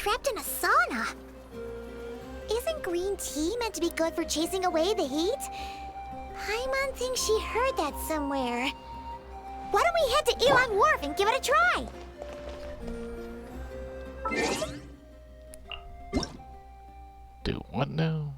trapped in a sauna. Isn't green tea meant to be good for chasing away the heat? Paimon thinks she heard that somewhere. Why don't we head to Elon Wharf and give it a try? Do what now?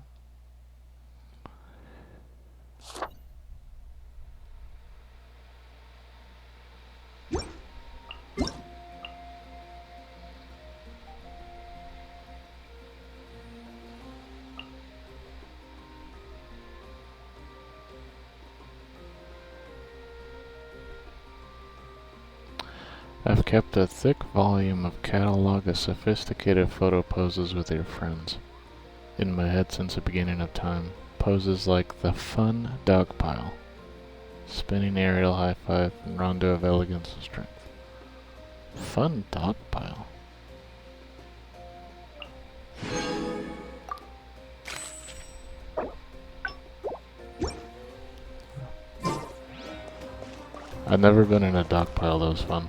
I've kept a thick volume of catalog of sophisticated photo poses with your friends in my head since the beginning of time. Poses like the fun dog pile, spinning aerial high five, and rondo of elegance and strength. Fun dog pile. I've never been in a dog pile that was fun.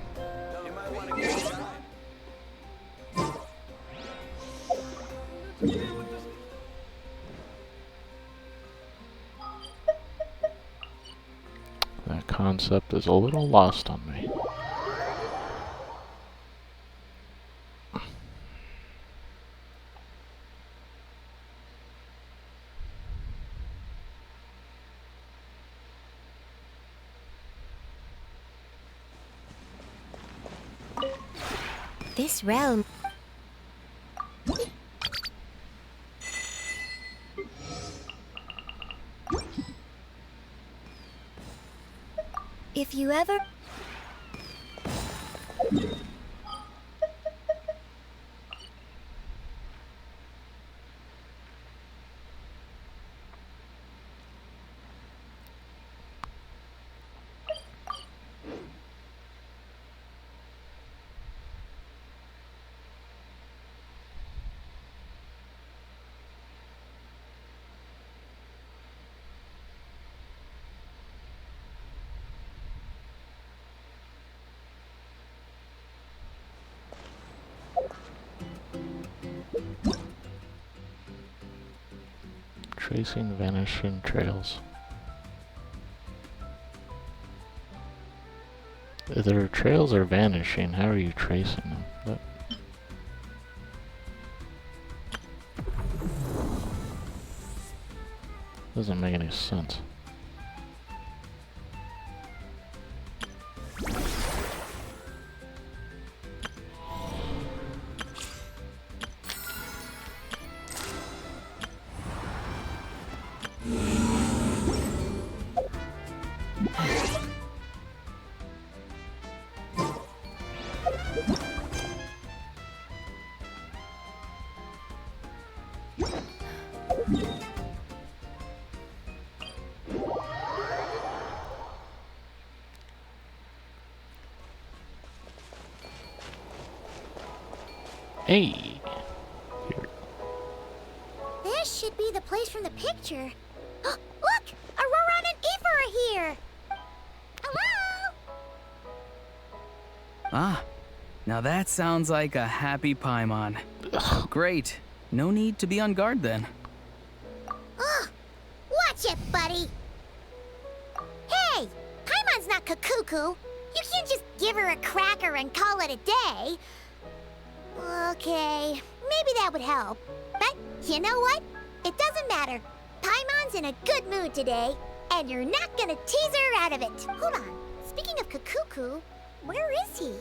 That concept is a little lost on me. This realm... If you ever... Tracing vanishing trails. If their trails are vanishing, how are you tracing them? That doesn't make any sense. Hey! Here. This should be the place from the picture. Look! Aurora and Aoife are here! Hello? Ah, now that sounds like a happy Paimon. Great. No need to be on guard then. Watch it, buddy! Hey! Paimon's not Kakuku. You can't just give her a cracker and call it a day. Okay, maybe that would help. But you know what? It doesn't matter. Paimon's in a good mood today, and you're not gonna tease her out of it. Hold on. Speaking of Kakuku, where is he?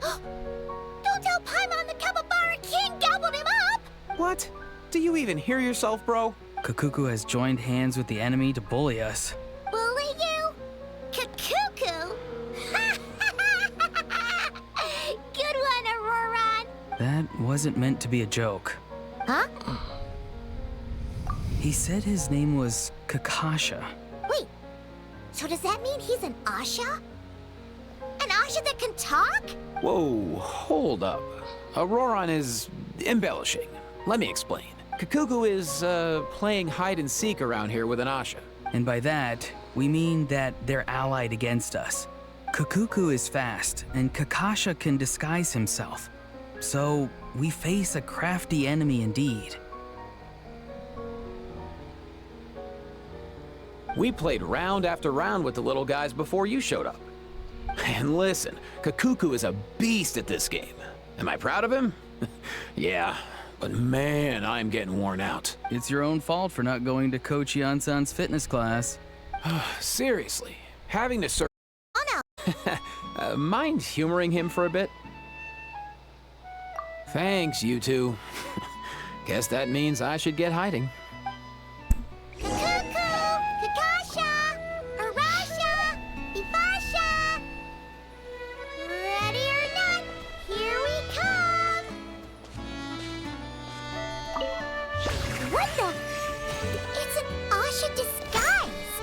Don't tell Paimon the Capybara King gobbled him up! What? Do you even hear yourself, bro? Kakuku has joined hands with the enemy to bully us. Bully you? Kakuku? Good one, Auroron. That wasn't meant to be a joke. Huh? He said his name was Kakasha. Wait, so does that mean he's an Asha? An Asha that can talk? Whoa, hold up. Auroron is embellishing. Let me explain. Kakuku is, playing hide-and-seek around here with an Asha. And by that, we mean that they're allied against us. Kakuku is fast, and Kakasha can disguise himself. So, we face a crafty enemy indeed. We played round after round with the little guys before you showed up. And listen, Kakuku is a beast at this game. Am I proud of him? Yeah, but man, I'm getting worn out. It's your own fault for not going to Coach Yansan's fitness class. Seriously, having to search. Oh no! Mind humoring him for a bit? Thanks, you two. Guess that means I should get hiding. Cuckoo! Kakasha! Arasha! Ifasha! Ready or not, here we come! What the? It's an Asha disguise!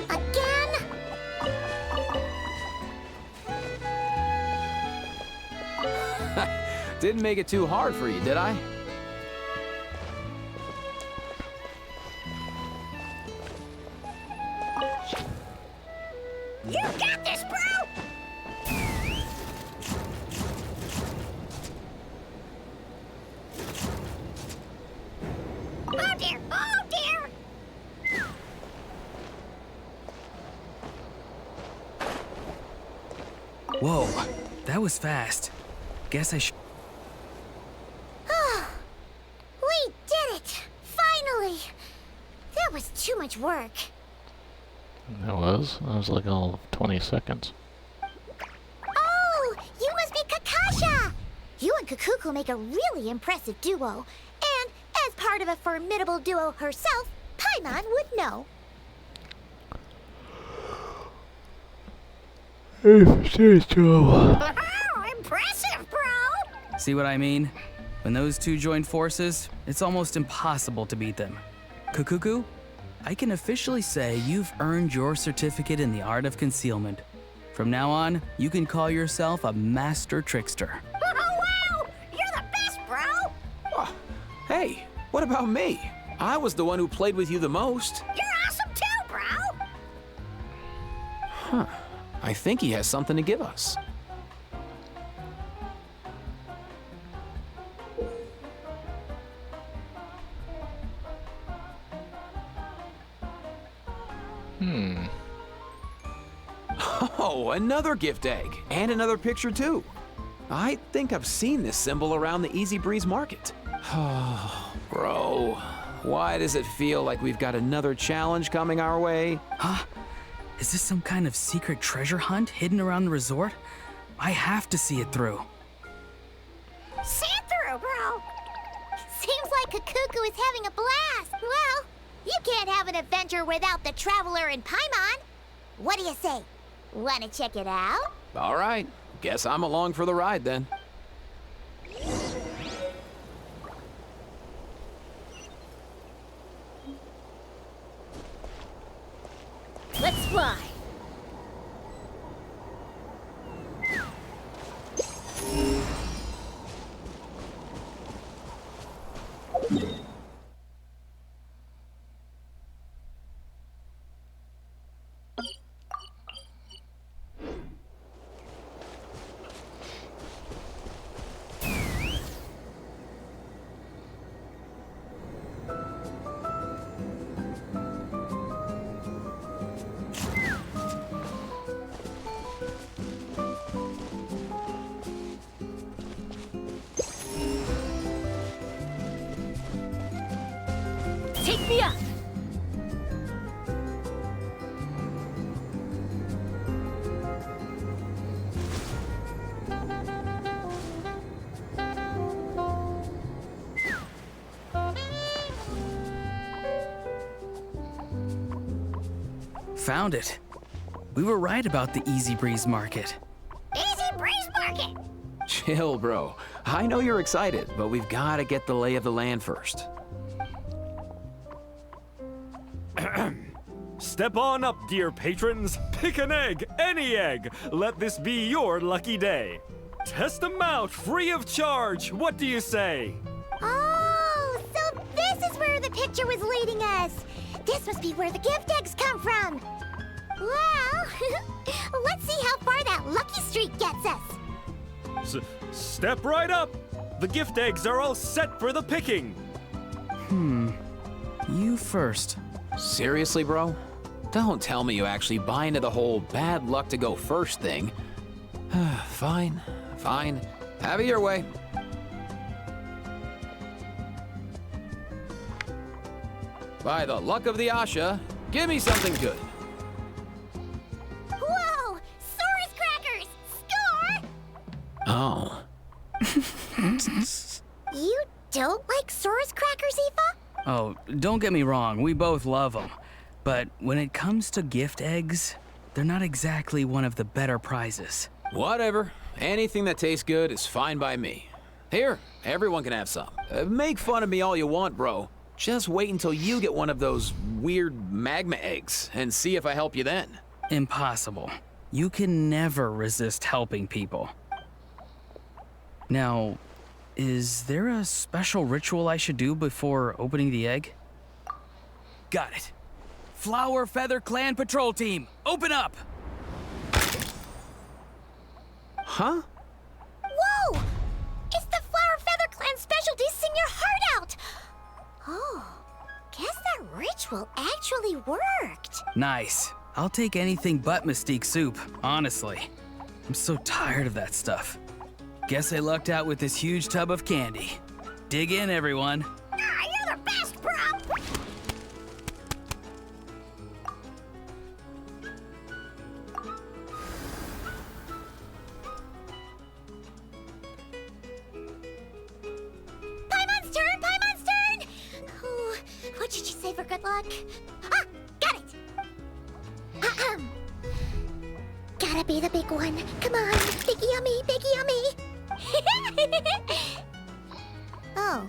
Again? Didn't make it too hard for you, did I? You got this, bro! Oh dear! Oh dear! Whoa, that was fast. Guess I should. We did it! Finally! That was too much work. That was like all of 20 seconds. Oh! You must be Kakasha! You and Kakuku make a really impressive duo. And as part of a formidable duo herself, Paimon would know. Oh, impressive, bro! See what I mean? When those two join forces, it's almost impossible to beat them. Kakuku, I can officially say you've earned your certificate in the art of concealment. From now on, you can call yourself a master trickster. Oh, wow! You're the best, bro! Oh, hey, what about me? I was the one who played with you the most. You're awesome too, bro! Huh. I think he has something to give us. Oh, another gift egg. And another picture, too. I think I've seen this symbol around the Easy Breeze Market. Oh, bro. Why does it feel like we've got another challenge coming our way? Huh? Is this some kind of secret treasure hunt hidden around the resort? I have to see it through. See it through, bro! Seems like Kakuku is having a blast. Well, you can't have an adventure without the Traveler and Paimon. What do you say? Wanna check it out? All right. Guess I'm along for the ride then. Let's fly. Take me up! Found it. We were right about the Easy Breeze Market. Easy Breeze Market! Chill, bro. I know you're excited, but we've got to get the lay of the land first. Step on up, dear patrons. Pick an egg, any egg. Let this be your lucky day. Test them out free of charge. What do you say? Oh, so this is where the picture picture was leading us. This must be where the gift eggs come from. Well, let's see how far that lucky streak gets us. Step right up. The gift eggs are all set for the picking. You first. Seriously, bro? Don't tell me you actually buy into the whole bad luck to go first thing. Fine. Have it your way. By the luck of the Asha, give me something good. Whoa! Source crackers! Score! Oh. You don't like Source crackers, Aoife? Oh, don't get me wrong, we both love them. But when it comes to gift eggs, they're not exactly one of the better prizes. Whatever. Anything that tastes good is fine by me. Here, everyone can have some. Make fun of me all you want, bro. Just wait until you get one of those weird magma eggs and see if I help you then. Impossible. You can never resist helping people. Now, is there a special ritual I should do before opening the egg? Got it. Flower Feather Clan Patrol Team, open up! Huh? Whoa! It's the Flower Feather Clan specialty Sing Your Heart Out! Oh, guess that ritual actually worked. Nice. I'll take anything but Mystique Soup, honestly. I'm so tired of that stuff. Guess I lucked out with this huge tub of candy. Dig in, everyone. You're the best, bro! Paimon's turn! Oh, what did you say for good luck? Ah, got it! Ahem. Gotta be the big one. Come on, big yummy, big yummy! Oh,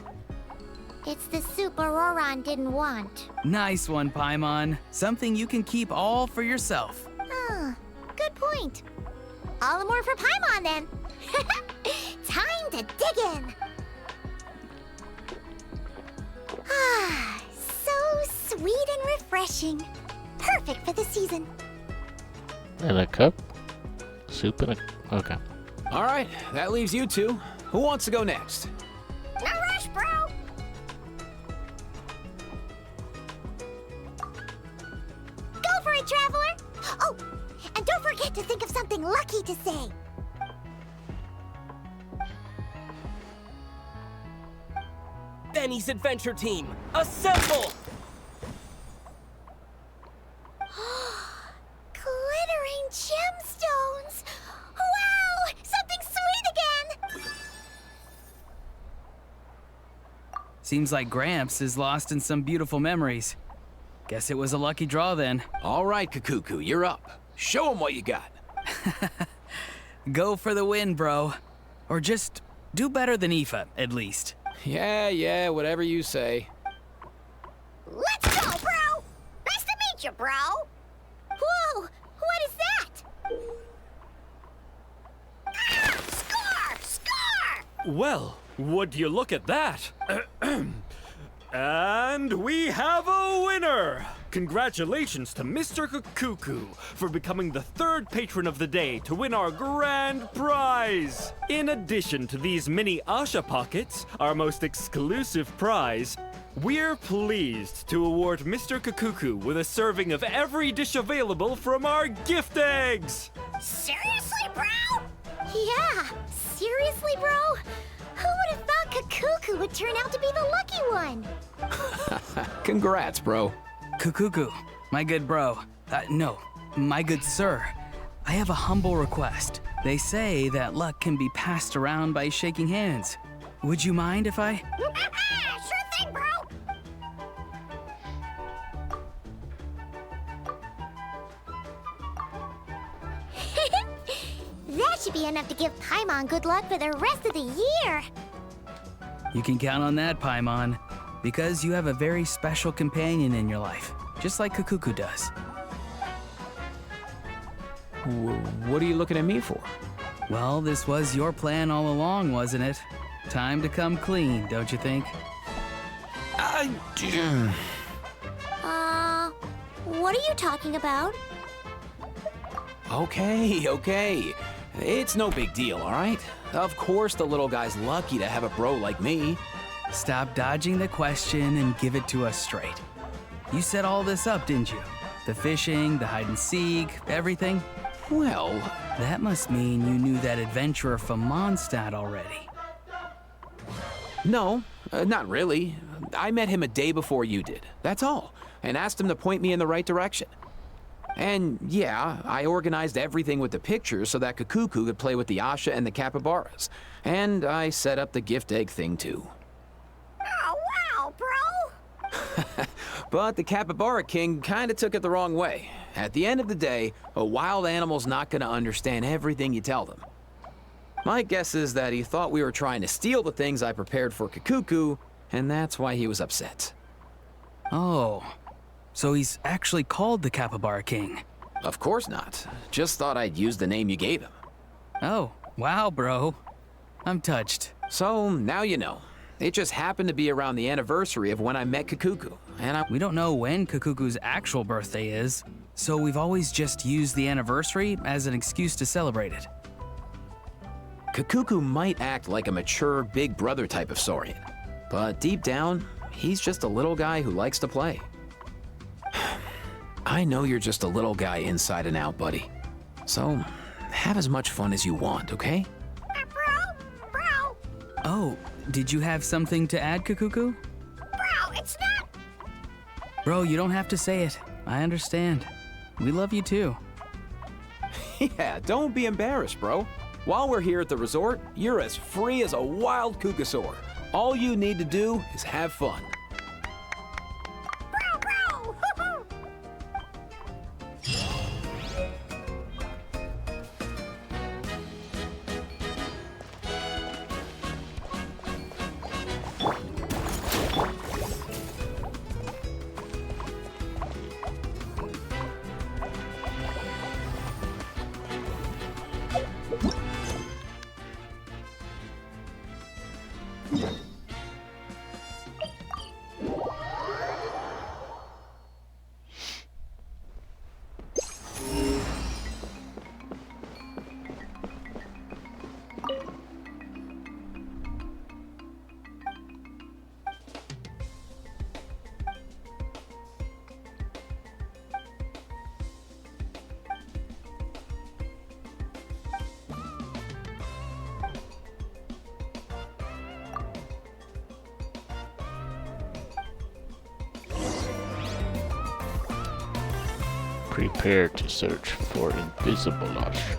it's the soup Auroron didn't want. Nice one, Paimon. Something you can keep all for yourself. Oh, good point. All the more for Paimon then. Time to dig in. Ah, so sweet and refreshing. Perfect for the season. And a cup? Soup and a... Okay. All right, that leaves you two. Who wants to go next? No rush, bro. Go for it, traveler. Oh, and don't forget to think of something lucky to say. Benny's Adventure Team, assemble! Glittering gemstones! Wow! Something sweet again! Seems like Gramps is lost in some beautiful memories. Guess it was a lucky draw then. All right, Kakuku, you're up. Show 'em what you got. Go for the win, bro. Or just do better than Aoife, at least. Yeah, whatever you say. Let's go, bro! Nice to meet you, bro! Whoa! What is that? Ah! Score! Score! Well, would you look at that? And we have a winner! Congratulations to Mr. Kakuku for becoming the third patron of the day to win our grand prize! In addition to these mini Asha Pockets, our most exclusive prize, we're pleased to award Mr. Kakuku with a serving of every dish available from our gift eggs! Seriously, bro? Yeah, seriously, bro? Who would have thought Kakuku would turn out to be the lucky one? Congrats, bro. Kukuku, my good bro. No, my good sir. I have a humble request. They say that luck can be passed around by shaking hands. Would you mind if I... Sure thing, bro! That should be enough to give Paimon good luck for the rest of the year. You can count on that, Paimon, because you have a very special companion in your life, just like Kukuku does. What are you looking at me for? Well, this was your plan all along, wasn't it? Time to come clean, don't you think? What are you talking about? Okay. It's no big deal, all right? Of course the little guy's lucky to have a bro like me. Stop dodging the question and give it to us straight. You set all this up, didn't you? The fishing, the hide and seek, everything? Well, That must mean you knew that adventurer from Mondstadt already. no, not really. I met him a day before you did, that's all, and asked him to point me in the right direction. And yeah, I organized everything with the pictures so that Kakuku could play with the Asha and the capybaras. And I set up the gift egg thing too. Oh, wow, bro! But the capybara king kinda took it the wrong way. At the end of the day, a wild animal's not gonna understand everything you tell them. My guess is that he thought we were trying to steal the things I prepared for Kakuku, and that's why he was upset. Oh, so he's actually called the Capybara King. Of course not. Just thought I'd use the name you gave him. Oh, wow, bro. I'm touched. So, now you know. It just happened to be around the anniversary of when I met Kakuku, and We don't know when Kakuku's actual birthday is, so we've always just used the anniversary as an excuse to celebrate it. Kakuku might act like a mature big brother type of Saurian, but deep down, he's just a little guy who likes to play. I know you're just a little guy inside and out, buddy. So, have as much fun as you want, okay? Bro! Oh, did you have something to add, Kakuku? Bro, it's not... Bro, you don't have to say it. I understand. We love you too. Yeah, don't be embarrassed, bro. While we're here at the resort, you're as free as a wild kookasaur. All you need to do is have fun. Bro! Prepare to search for invisible Asha.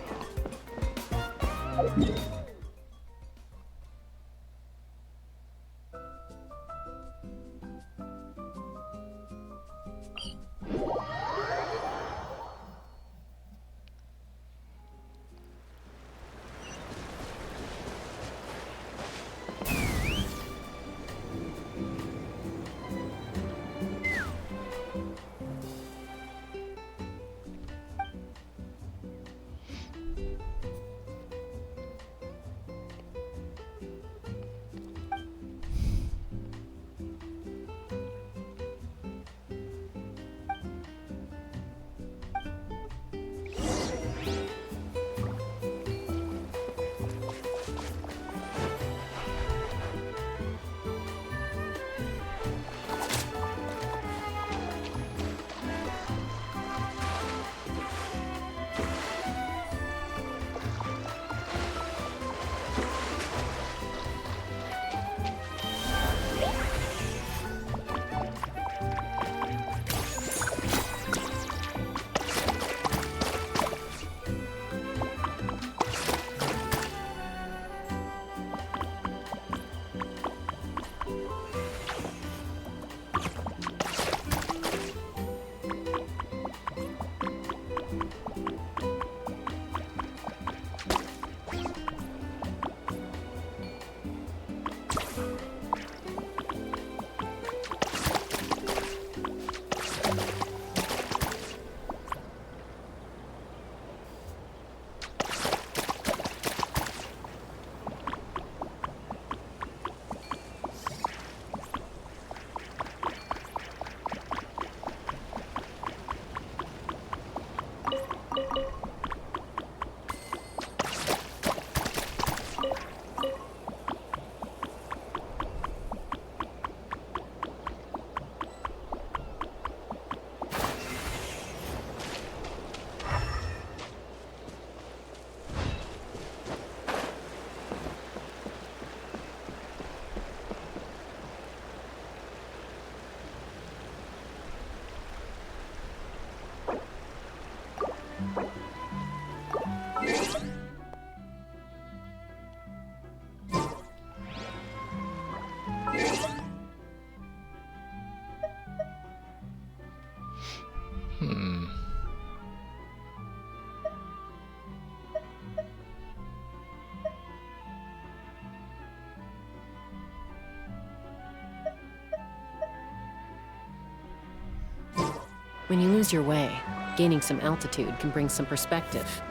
When you lose your way, gaining some altitude can bring some perspective.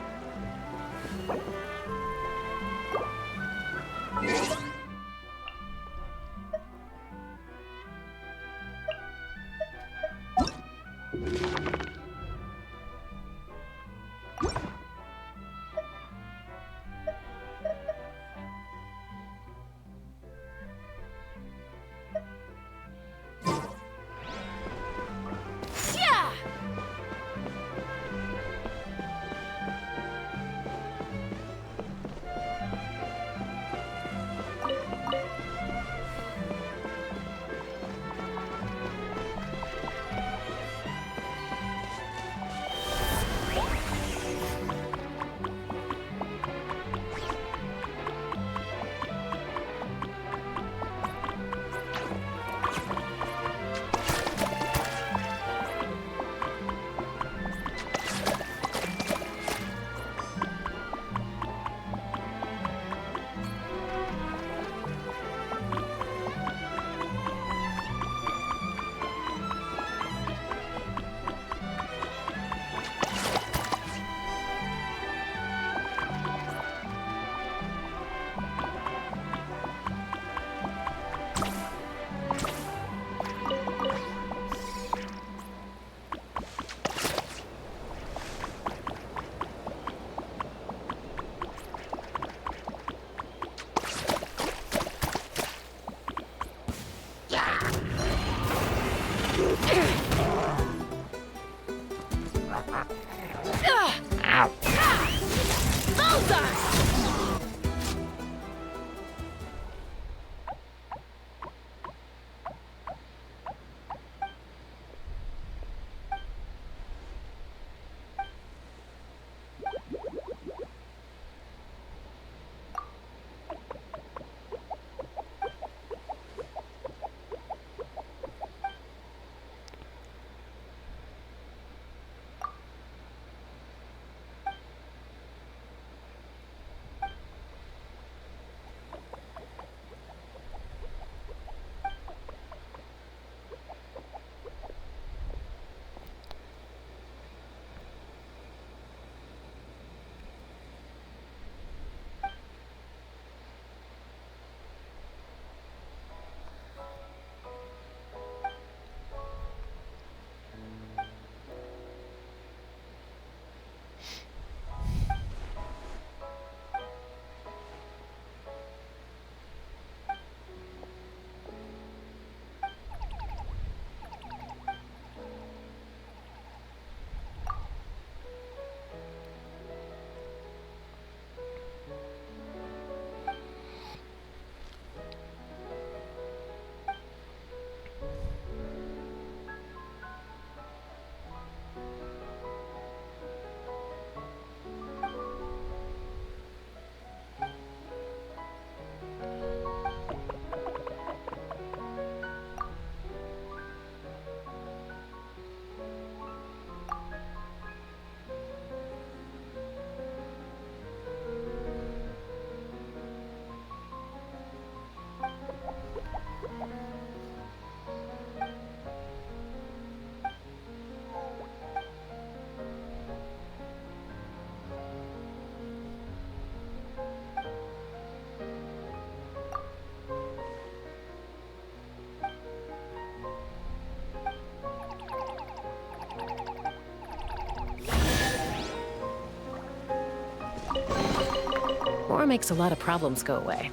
Mora makes a lot of problems go away.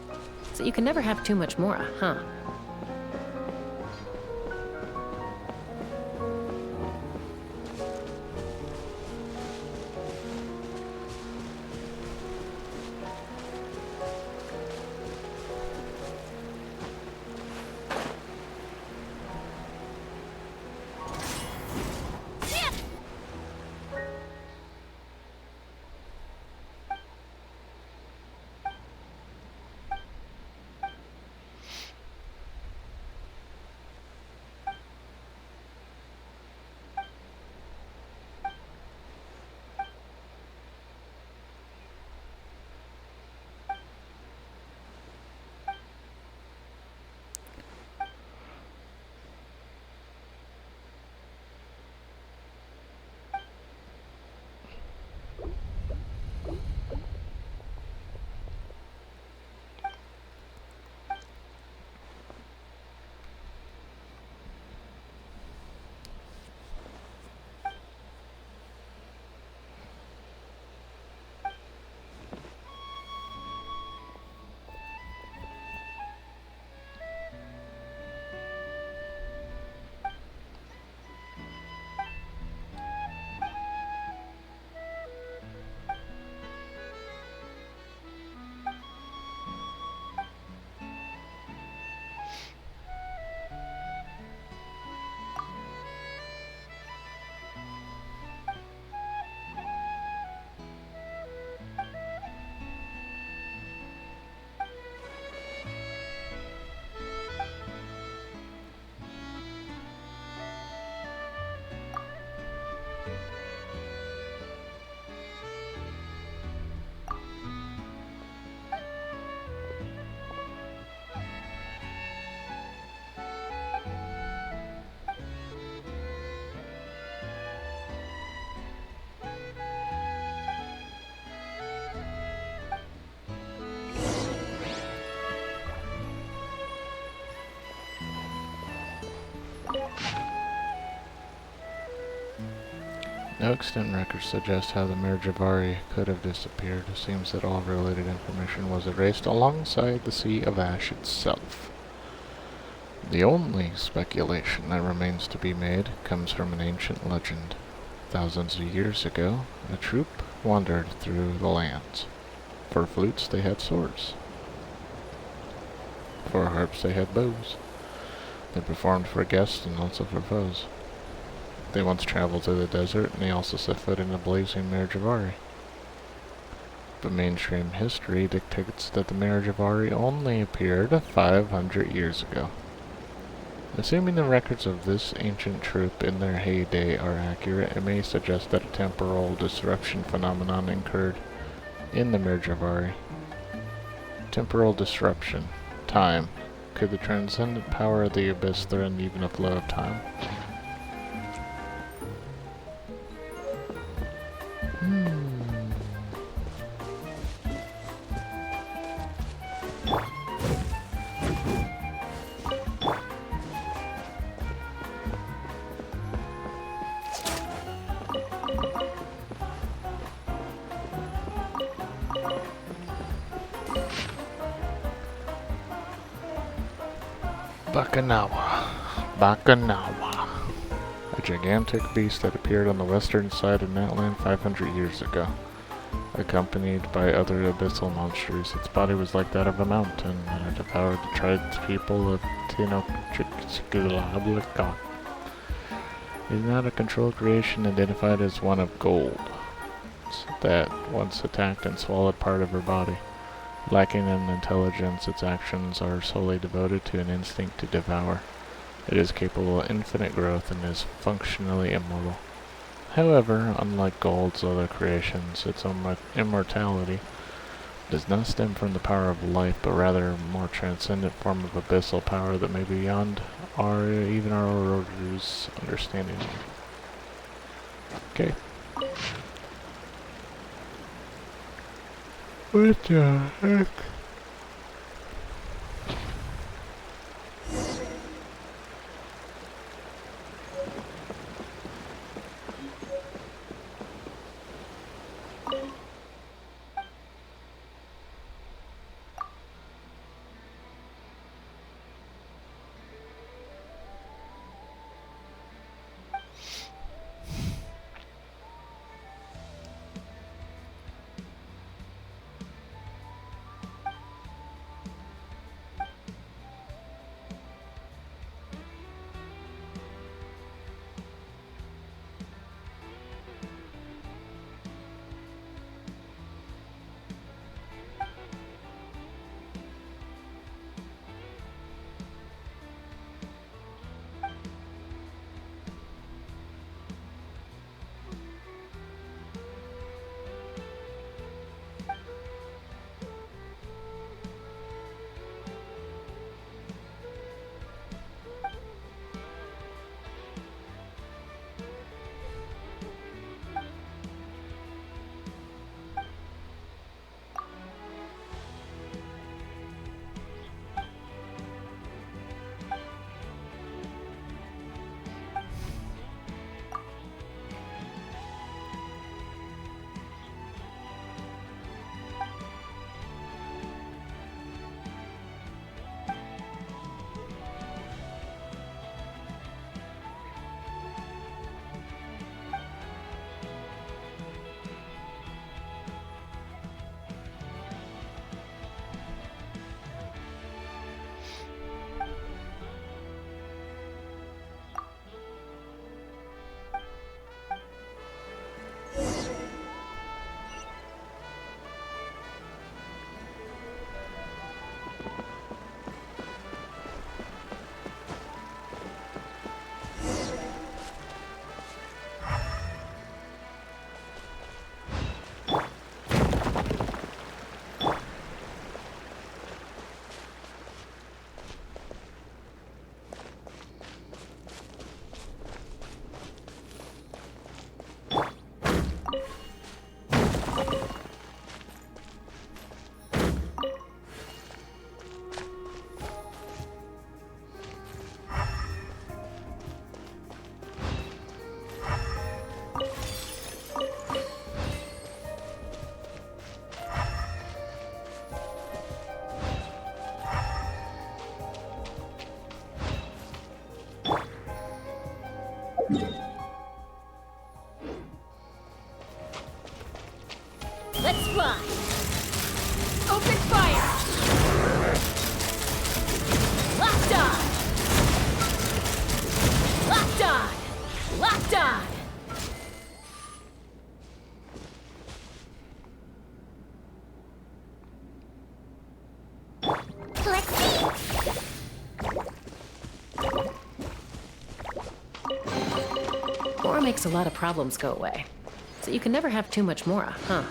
So you can never have too much Mora, huh? No extant records suggest how the Merijavari could have disappeared. It seems that all related information was erased alongside the Sea of Ash itself. The only speculation that remains to be made comes from an ancient legend. Thousands of years ago, a troop wandered through the lands. For flutes they had swords. For harps they had bows. They performed for guests and also for foes. They once traveled to the desert, and they also set foot in the blazing Merijavari. But mainstream history dictates that the Merijavari only appeared 500 years ago. Assuming the records of this ancient troop in their heyday are accurate, it may suggest that a temporal disruption phenomenon occurred in the Merijavari. Temporal disruption. Time. Could the transcendent power of the abyss threaten even the flow of time? Bakanawa. A gigantic beast that appeared on the western side of Natland 500 years ago. Accompanied by other abyssal monsters, its body was like that of a mountain, and it devoured the tribespeople of Tenochtitlan. It is not a controlled creation identified as one of gold that once attacked and swallowed part of her body. Lacking in intelligence, its actions are solely devoted to an instinct to devour. It is capable of infinite growth and is functionally immortal. However, unlike Gold's other creations, its immortality does not stem from the power of life, but rather a more transcendent form of abyssal power that may be beyond even our order's understanding. Okay. What the heck? Let's fly! Open fire! Locked on! Locked on! Locked on! Let's see. Mora makes a lot of problems go away. So you can never have too much Mora, huh?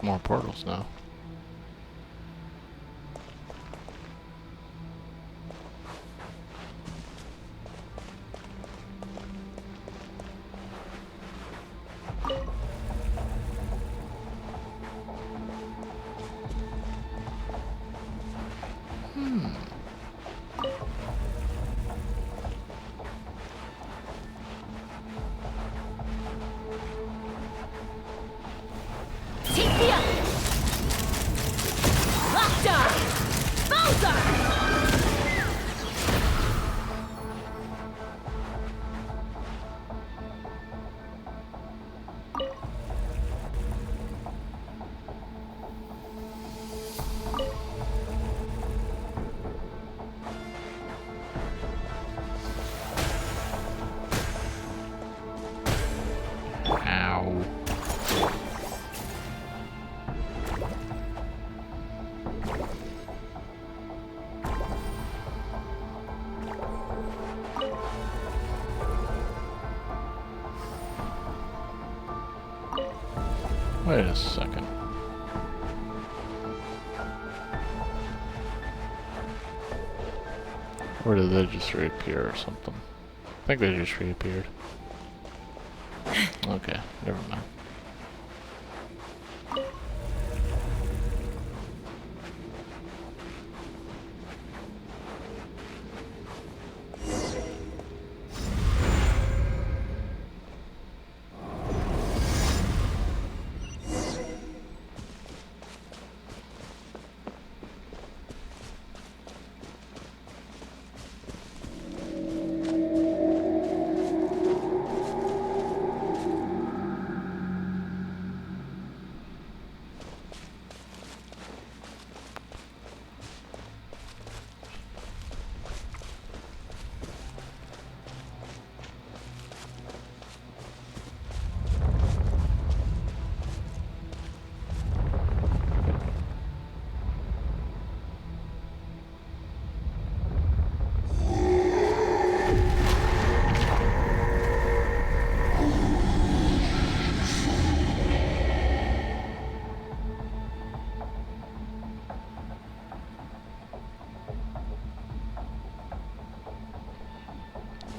more portals now. Take me up! Locked on! Bowser! Ow. Wait a second. Or did they just reappear or something? I think they just reappeared. Okay, never mind.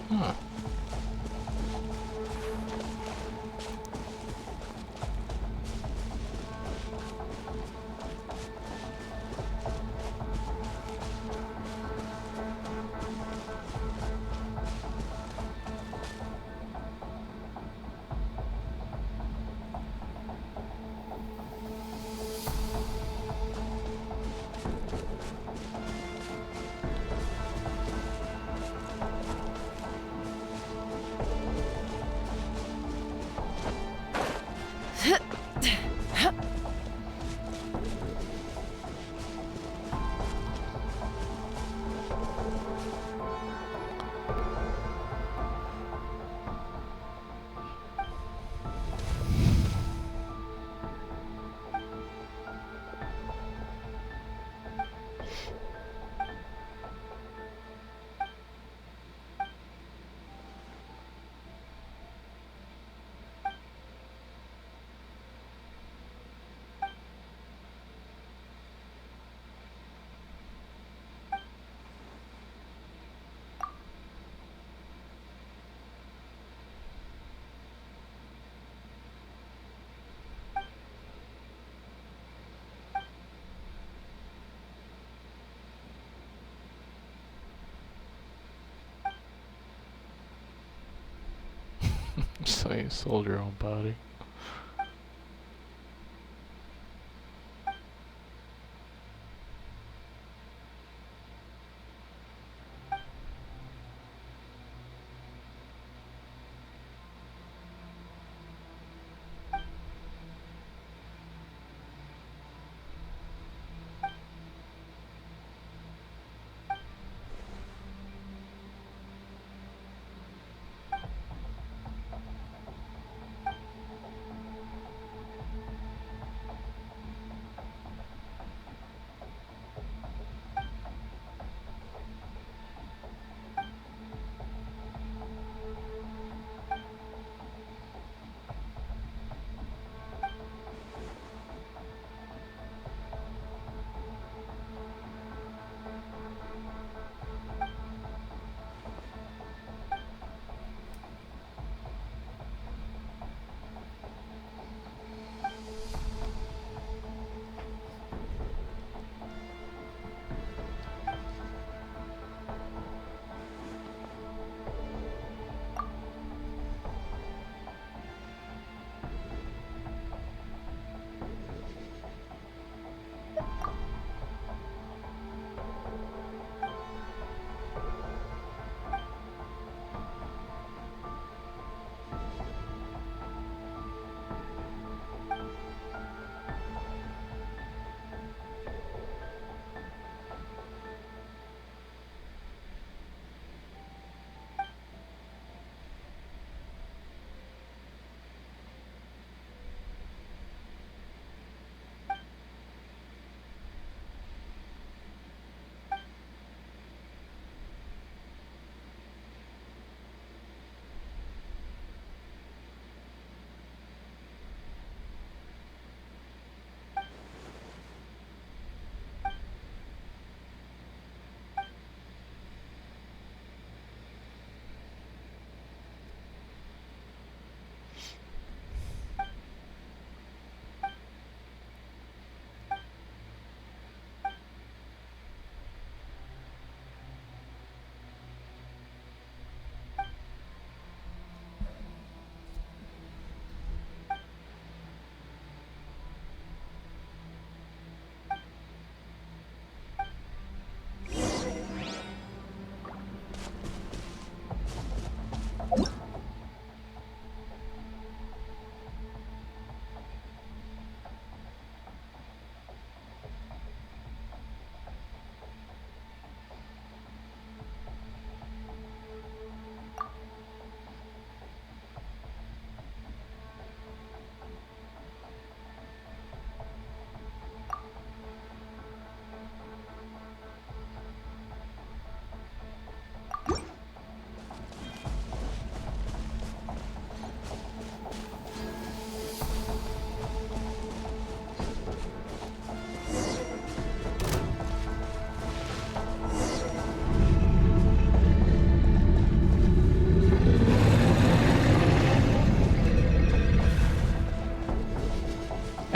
Huh. So you sold your own body.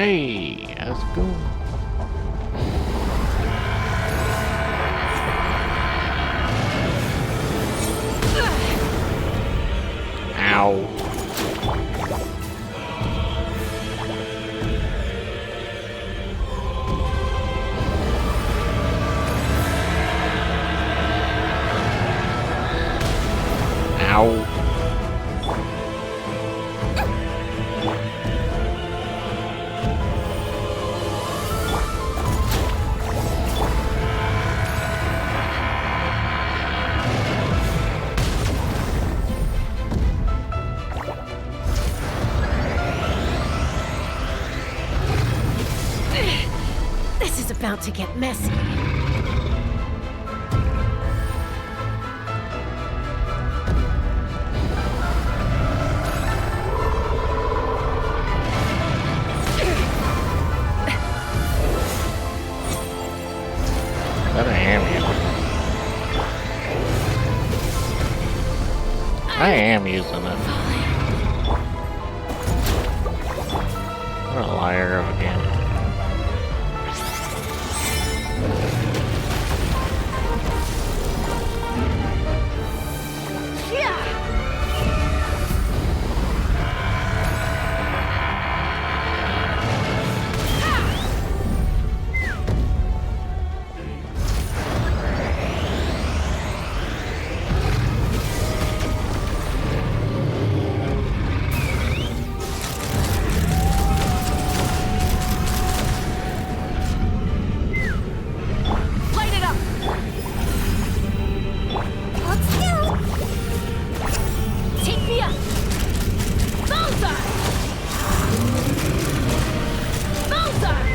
Hey, let's go. Ow. Ow. This is about to get messy. That I am using. I am using it. What a liar of a game. Light it up! Take me up! Bullseye! Bullseye!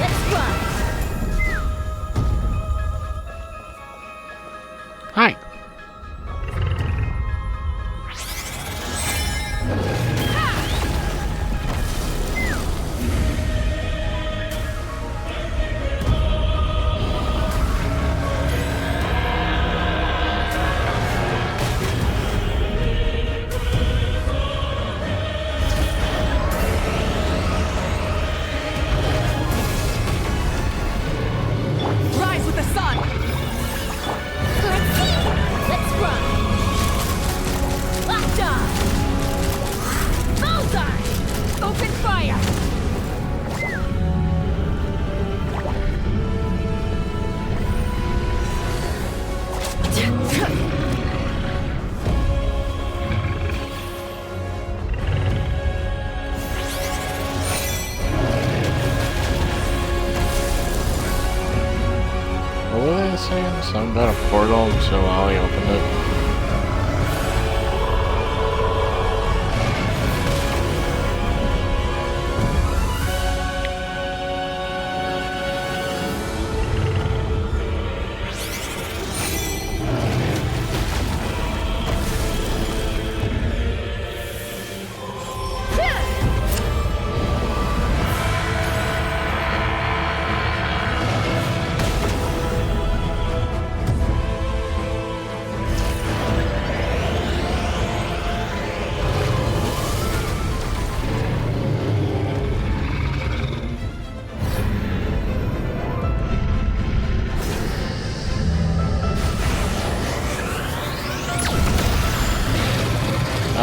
Let's run! Hi. Rise with the sun! Let's run! Locked on! Bullseye! Open fire! What were they saying? Something about a portal, so Ollie opened it.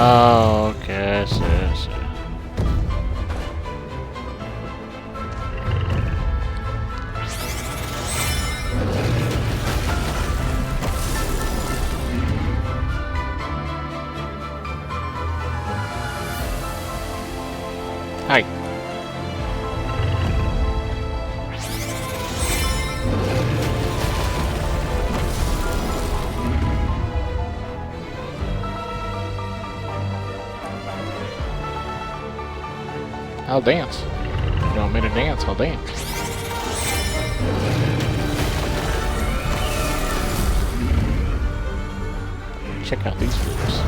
Oh, okay, I see, I see. Hi. I'll dance. If you want me to dance, I'll dance. Check out these groups.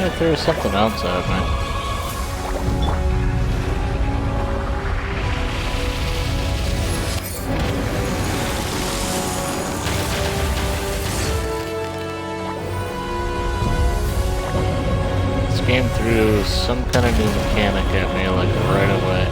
Yeah, if there was something else at me. This game threw some kind of new mechanic at me, like, right away.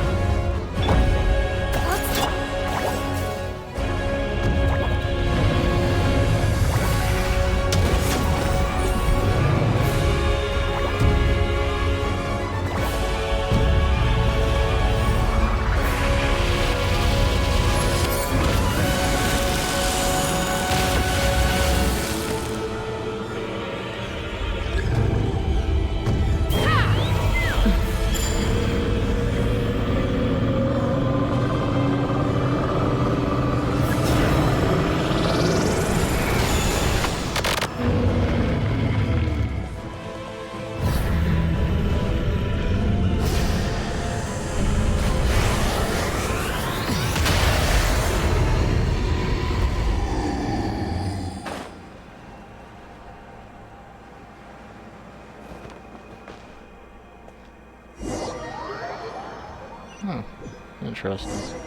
Hmm, interesting.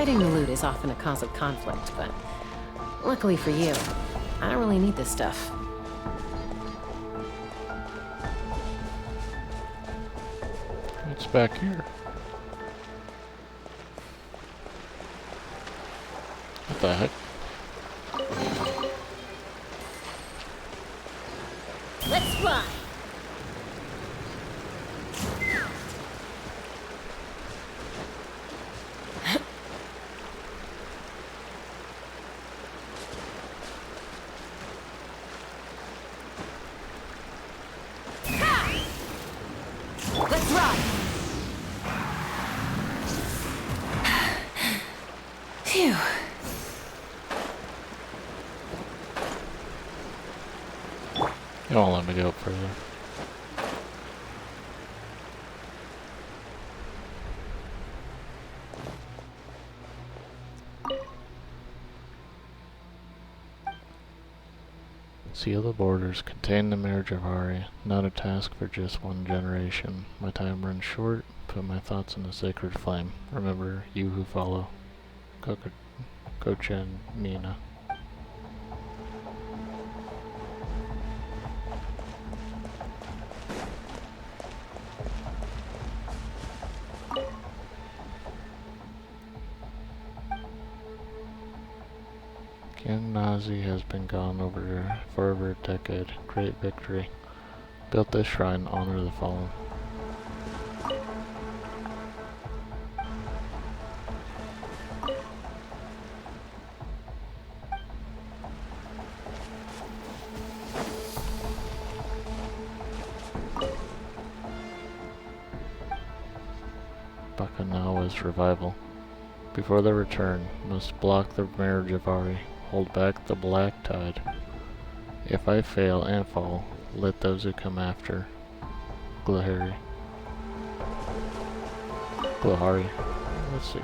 Hiding the loot is often a cause of conflict, but luckily for you, I don't really need this stuff. It's back here. What the heck? Let's run. Let's run. Phew. You won't let me go further. Seal the borders, contain the marriage of Ari, not a task for just one generation. My time runs short, put my thoughts in the sacred flame. Remember, you who follow. Genshin Mina. Nazi has been gone for over a decade. Great victory. Built this shrine, honor the fallen. Bakanawa's revival. Before their return, must block the marriage of Ari. Hold back the black tide. If I fail and fall, let those who come after. Glahari. Let's see.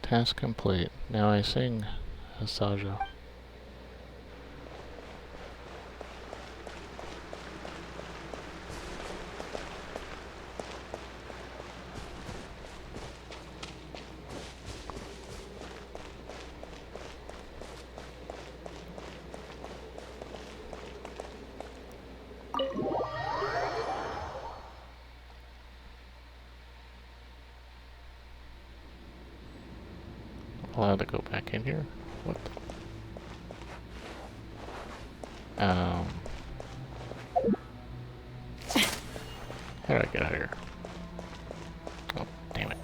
Task complete. Now I sing Hasajo. Allowed to go back in here? What the? How do I get out of here? Oh, damn it.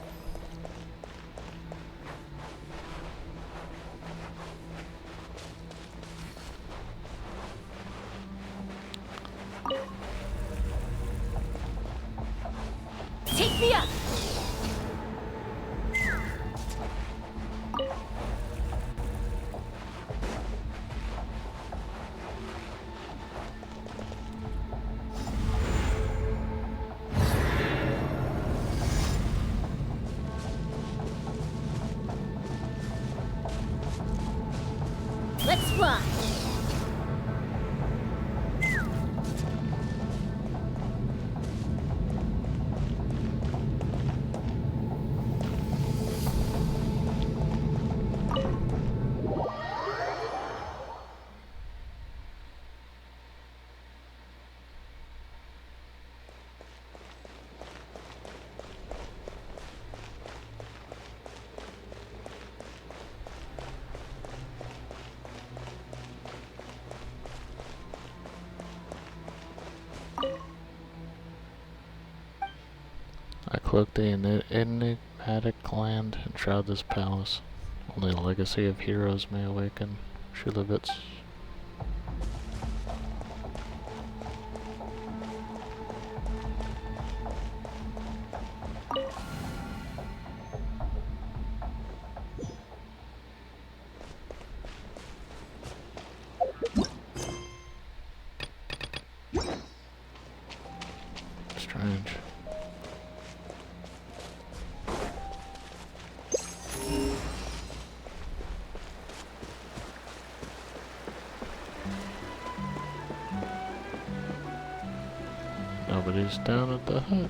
Take me up. Let's run. I cloak the enigmatic land and shroud this palace. Only the legacy of heroes may awaken. Shulevitz. Nobody's down at the hut.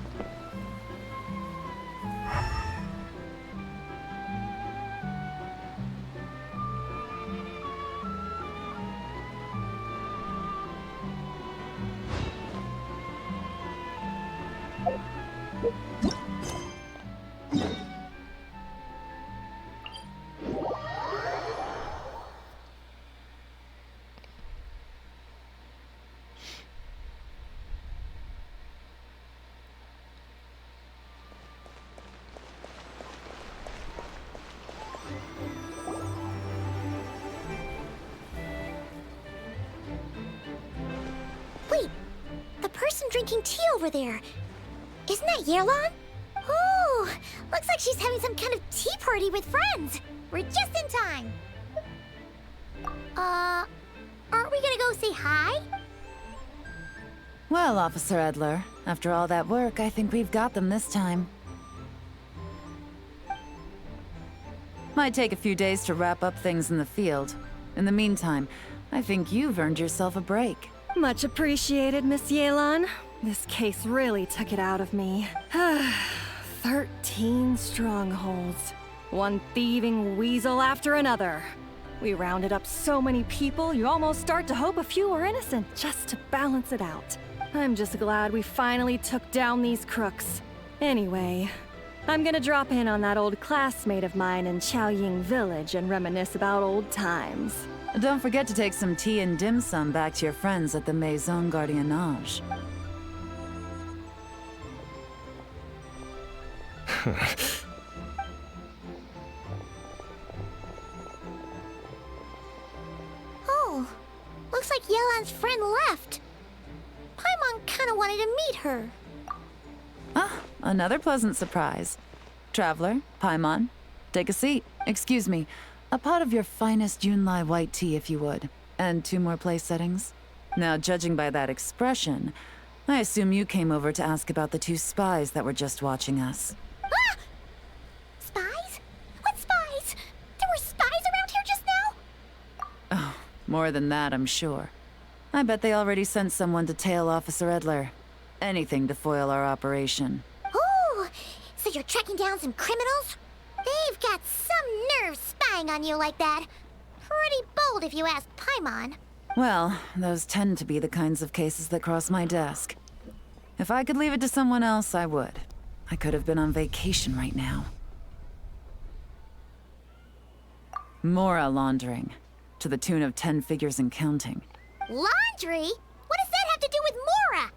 Wait, the person drinking tea over there. Isn't that Yearlon? Oh, looks like she's having some kind of tea party with friends. We're just in time. Aren't we gonna go say hi? Well, Officer Edler, after all that work, I think we've got them this time. Might take a few days to wrap up things in the field. In the meantime, I think you've earned yourself a break. Much appreciated, Miss Yelan. This case really took it out of me. 13 strongholds. One thieving weasel after another. We rounded up so many people, you almost start to hope a few were innocent, just to balance it out. I'm just glad we finally took down these crooks. Anyway, I'm gonna drop in on that old classmate of mine in Chaoying Village and reminisce about old times. Don't forget to take some tea and dim sum back to your friends at the Maison Gardiennage. Oh, looks like Yelan's friend left. Paimon kinda wanted to meet her. Ah, another pleasant surprise. Traveler, Paimon, take a seat. Excuse me, a pot of your finest Yunlai white tea if you would. And 2 more place settings. Now, judging by that expression, I assume you came over to ask about the 2 spies that were just watching us. Ah! Spies? What spies? There were spies around here just now? Oh, more than that, I'm sure. I bet they already sent someone to tail Officer Edler. Anything to foil our operation. Oh, so you're tracking down some criminals? They've got some nerve spying on you like that. Pretty bold if you ask Paimon. Well, those tend to be the kinds of cases that cross my desk. If I could leave it to someone else, I would. I could have been on vacation right now. Mora laundering, to the tune of 10 figures and counting. Laundry? What does that have to do with Mora?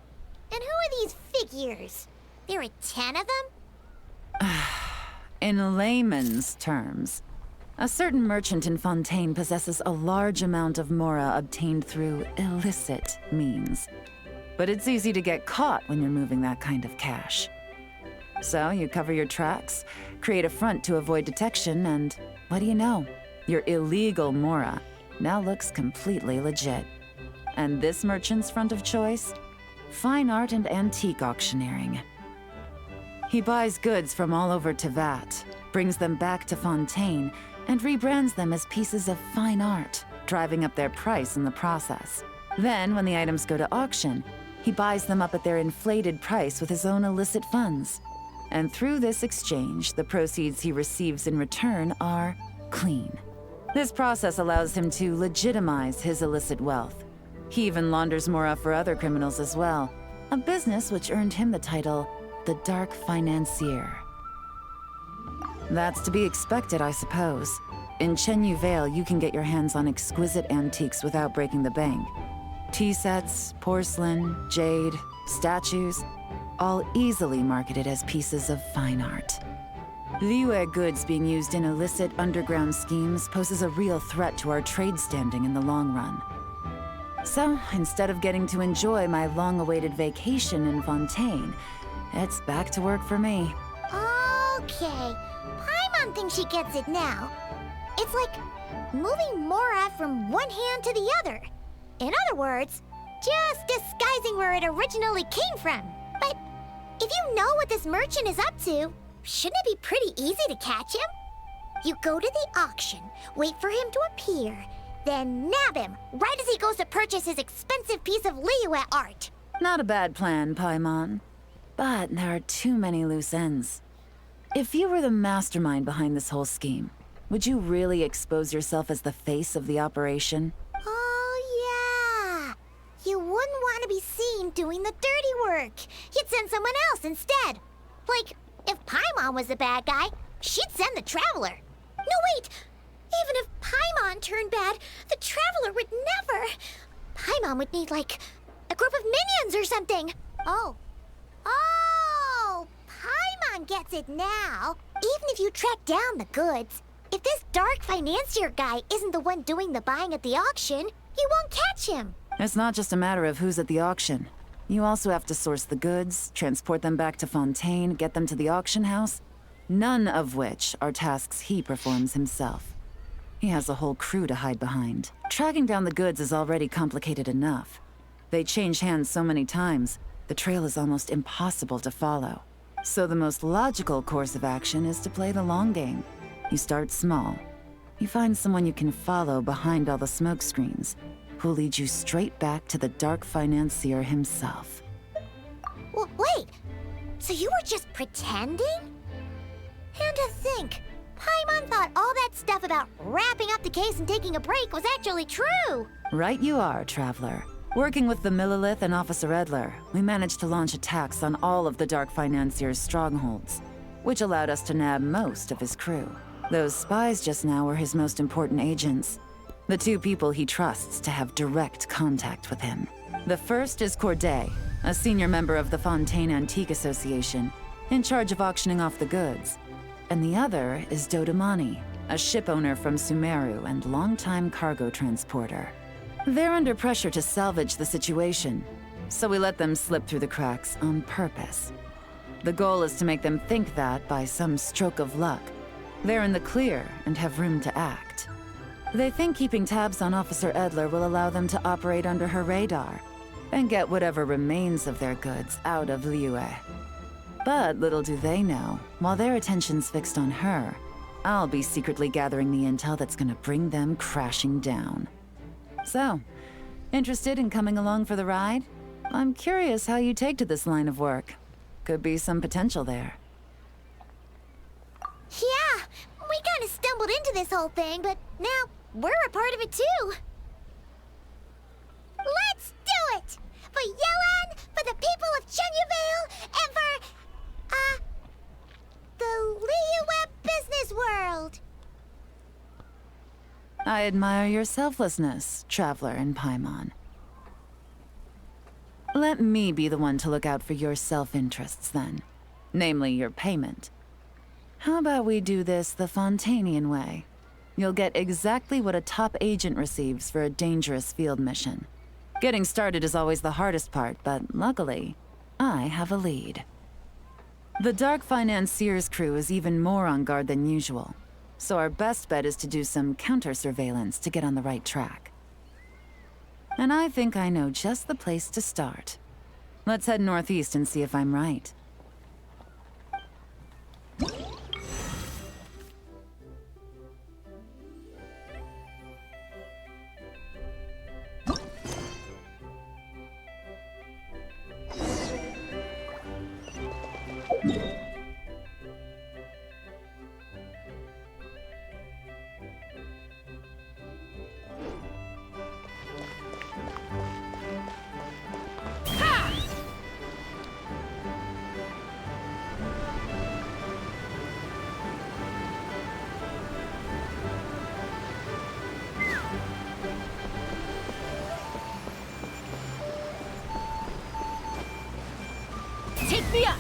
And who are these figures? There are 10 of them? In layman's terms, a certain merchant in Fontaine possesses a large amount of Mora obtained through illicit means. But it's easy to get caught when you're moving that kind of cash. So you cover your tracks, create a front to avoid detection, and what do you know? Your illegal Mora now looks completely legit. And this merchant's front of choice? Fine art and antique auctioneering. He buys goods from all over Tevat, brings them back to Fontaine, and rebrands them as pieces of fine art, driving up their price in the process. Then, when the items go to auction, he buys them up at their inflated price with his own illicit funds. And through this exchange, the proceeds he receives in return are clean. This process allows him to legitimize his illicit wealth. He even launders Mora for other criminals as well, a business which earned him the title, the Dark Financier. That's to be expected, I suppose. In Chenyu Vale, you can get your hands on exquisite antiques without breaking the bank. Tea sets, porcelain, jade, statues, all easily marketed as pieces of fine art. Liyue goods being used in illicit underground schemes poses a real threat to our trade standing in the long run. So, instead of getting to enjoy my long-awaited vacation in Fontaine, it's back to work for me. Okay, Paimon thinks she gets it now. It's like moving Mora from one hand to the other. In other words, just disguising where it originally came from. But if you know what this merchant is up to, shouldn't it be pretty easy to catch him? You go to the auction, wait for him to appear, then nab him right as he goes to purchase his expensive piece of Liyue art. Not a bad plan, Paimon. But there are too many loose ends. If you were the mastermind behind this whole scheme, would you really expose yourself as the face of the operation? Oh, yeah. You wouldn't want to be seen doing the dirty work. You'd send someone else instead. Like, if Paimon was the bad guy, she'd send the Traveler. No, wait! Even if Paimon turned bad, the Traveler would never. Paimon would need, like, a group of minions or something. Oh. Oh! Paimon gets it now. Even if you track down the goods, if this dark financier guy isn't the one doing the buying at the auction, you won't catch him. It's not just a matter of who's at the auction. You also have to source the goods, transport them back to Fontaine, get them to the auction house. None of which are tasks he performs himself. He has a whole crew to hide behind. Tracking down the goods is already complicated enough. They change hands so many times, the trail is almost impossible to follow. So the most logical course of action is to play the long game. You start small. You find someone you can follow behind all the smoke screens, who'll lead you straight back to the dark financier himself. Wait, so you were just pretending? And to think, Paimon thought all that stuff about wrapping up the case and taking a break was actually true. Right you are, Traveler. Working with the Millilith and Officer Edler, we managed to launch attacks on all of the Dark Financier's strongholds, which allowed us to nab most of his crew. Those spies just now were his most important agents, the two people he trusts to have direct contact with him. The first is Corday, a senior member of the Fontaine Antique Association, in charge of auctioning off the goods. And the other is Dodamani, a ship owner from Sumeru and longtime cargo transporter. They're under pressure to salvage the situation, so we let them slip through the cracks on purpose. The goal is to make them think that, by some stroke of luck, they're in the clear and have room to act. They think keeping tabs on Officer Edler will allow them to operate under her radar and get whatever remains of their goods out of Liyue. But little do they know, while their attention's fixed on her, I'll be secretly gathering the intel that's gonna bring them crashing down. So, interested in coming along for the ride? I'm curious how you take to this line of work. Could be some potential there. Yeah, we kind of stumbled into this whole thing, but now we're a part of it too. Let's do it! For Yoan, for the people of Chenyavale, and for, the Liyue business world. I admire your selflessness, Traveler and Paimon. Let me be the one to look out for your self-interests then. Namely, your payment. How about we do this the Fontainian way? You'll get exactly what a top agent receives for a dangerous field mission. Getting started is always the hardest part, but luckily, I have a lead. The Dark Financier's crew is even more on guard than usual, so our best bet is to do some counter-surveillance to get on the right track. And I think I know just the place to start. Let's head northeast and see if I'm right. Take me up!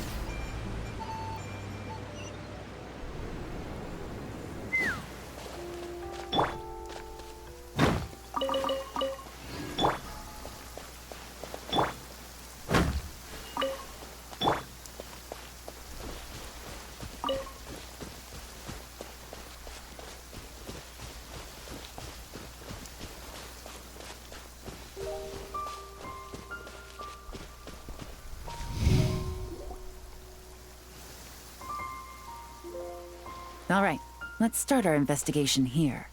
All right, let's start our investigation here.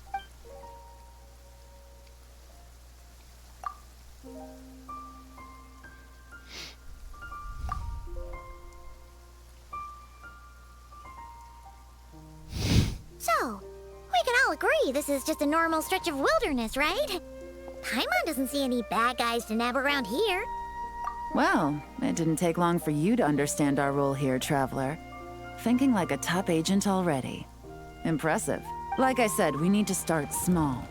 Surely this is just a normal stretch of wilderness, right? Paimon doesn't see any bad guys to nab around here. Well, it didn't take long for you to understand our role here, Traveler. Thinking like a top agent already. Impressive. Like I said, we need to start small.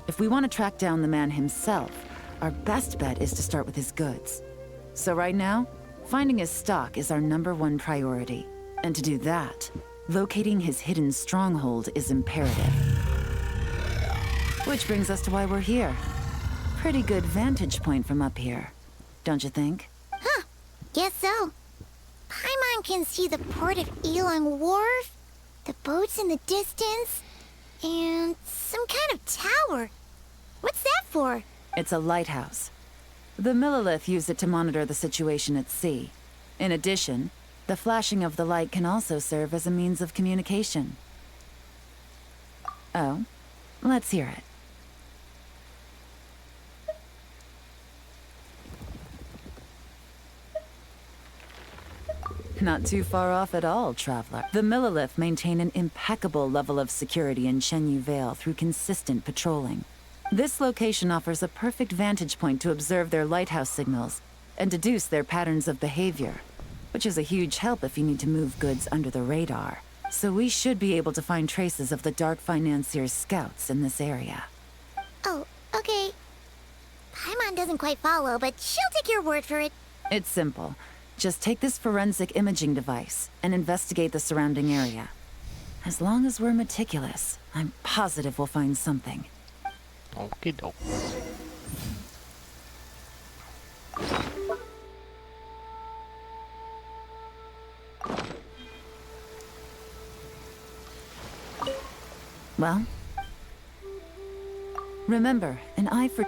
If we want to track down the man himself, our best bet is to start with his goods. So right now, finding his stock is our #1 priority. And to do that, locating his hidden stronghold is imperative. Which brings us to why we're here. Pretty good vantage point from up here, don't you think? Huh, guess so. Paimon can see the port of Elang Wharf, the boats in the distance, and some kind of tower. What's that for? It's a lighthouse. The Millilith use it to monitor the situation at sea. In addition, the flashing of the light can also serve as a means of communication. Oh, let's hear it. Not too far off at all, Traveler. The Millilith maintain an impeccable level of security in Shenyu Vale through consistent patrolling. This location offers a perfect vantage point to observe their lighthouse signals and deduce their patterns of behavior, which is a huge help if you need to move goods under the radar. So we should be able to find traces of the Dark Financier's scouts in this area. Oh, okay. Paimon doesn't quite follow, but she'll take your word for it. It's simple. Just take this forensic imaging device and investigate the surrounding area. As long as we're meticulous, I'm positive we'll find something. Okie doke. Well, remember, an eye for...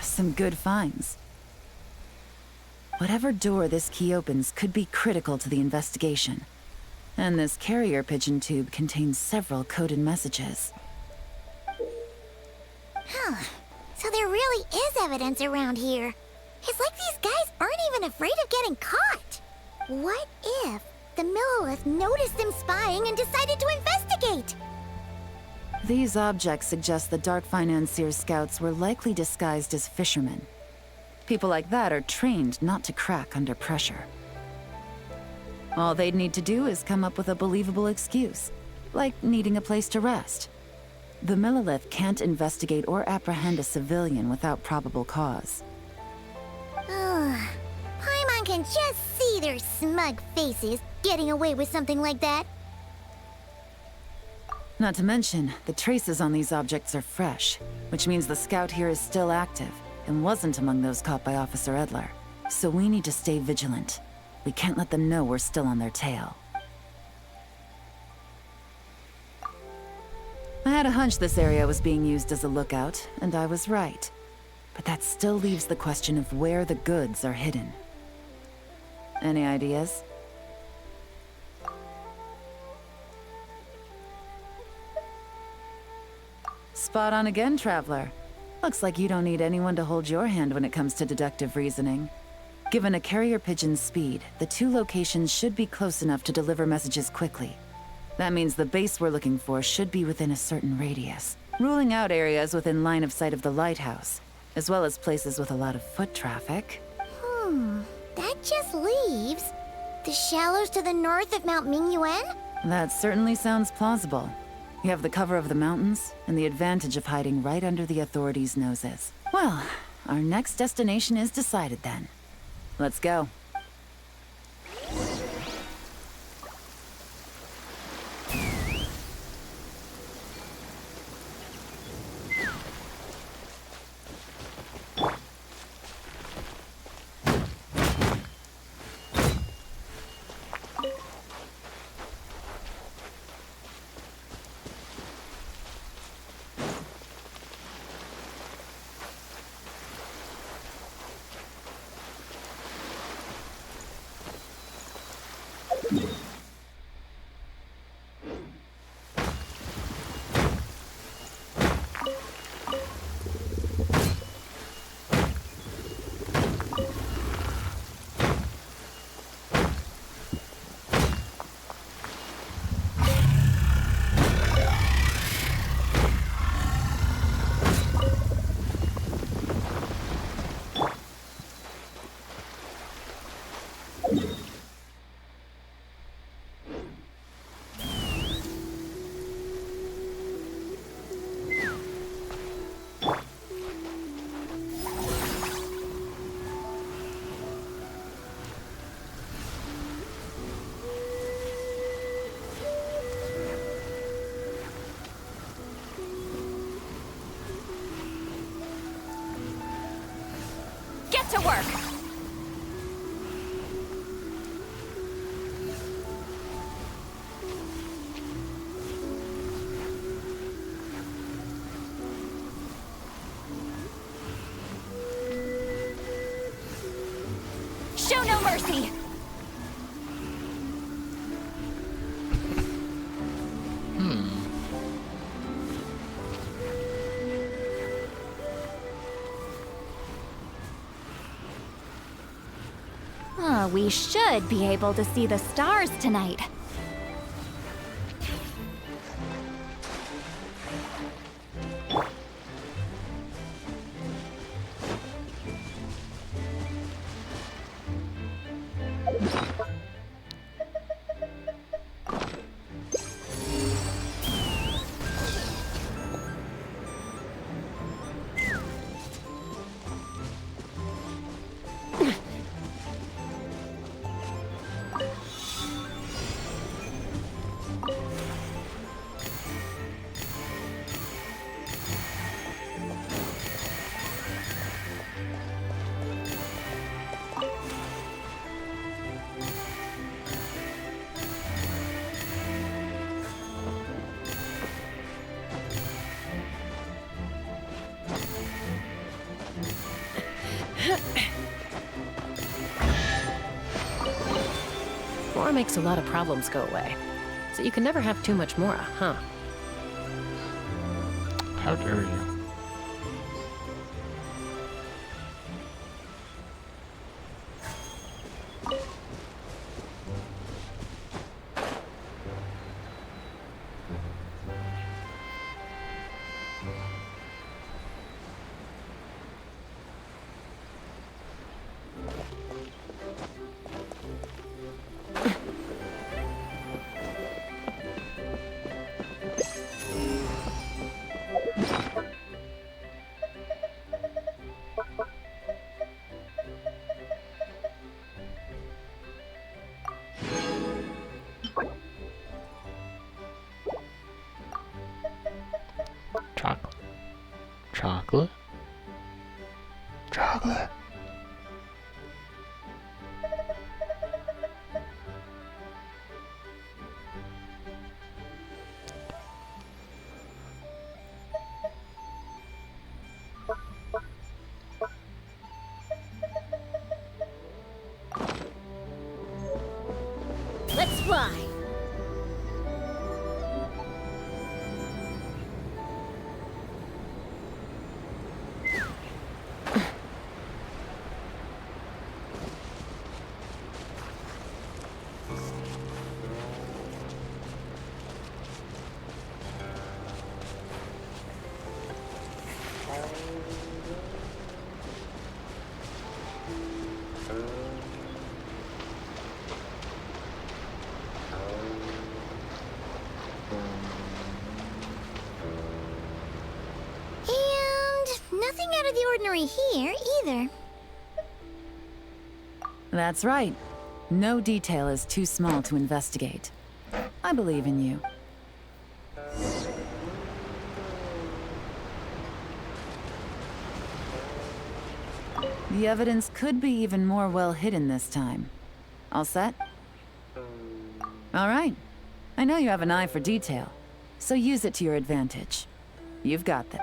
Some good finds. Whatever door this key opens could be critical to the investigation. And this carrier pigeon tube contains several coded messages. Huh. So there really is evidence around here. It's like these guys aren't even afraid of getting caught. What if the Millilith noticed them spying and decided to investigate? These objects suggest the Dark Financier's scouts were likely disguised as fishermen. People like that are trained not to crack under pressure. All they'd need to do is come up with a believable excuse, like needing a place to rest. The Millilith can't investigate or apprehend a civilian without probable cause. Ugh. Paimon can just see their smug faces getting away with something like that. Not to mention, the traces on these objects are fresh, which means the scout here is still active and wasn't among those caught by Officer Edler. So we need to stay vigilant. We can't let them know we're still on their tail. I had a hunch this area was being used as a lookout, and I was right. but that still leaves the question of where the goods are hidden. Any ideas? Spot on again, Traveler. Looks like you don't need anyone to hold your hand when it comes to deductive reasoning. Given a carrier pigeon's speed, the two locations should be close enough to deliver messages quickly. That means the base we're looking for should be within a certain radius, ruling out areas within line of sight of the lighthouse, as well as places with a lot of foot traffic. That just leaves the shallows to the north of Mount Mingyuan? That certainly sounds plausible. You have the cover of the mountains, and the advantage of hiding right under the authorities' noses. Well, our next destination is decided then. Let's go. Get to work! Show no mercy! We should be able to see the stars tonight. Mora makes a lot of problems go away. So you can never have too much Mora, huh? How dare you? Chocolate. Chocolate? Chocolate. of the ordinary here, either. That's right. No detail is too small to investigate. I believe in you. The evidence could be even more well hidden this time. All set? All right. I know you have an eye for detail, so use it to your advantage. You've got this.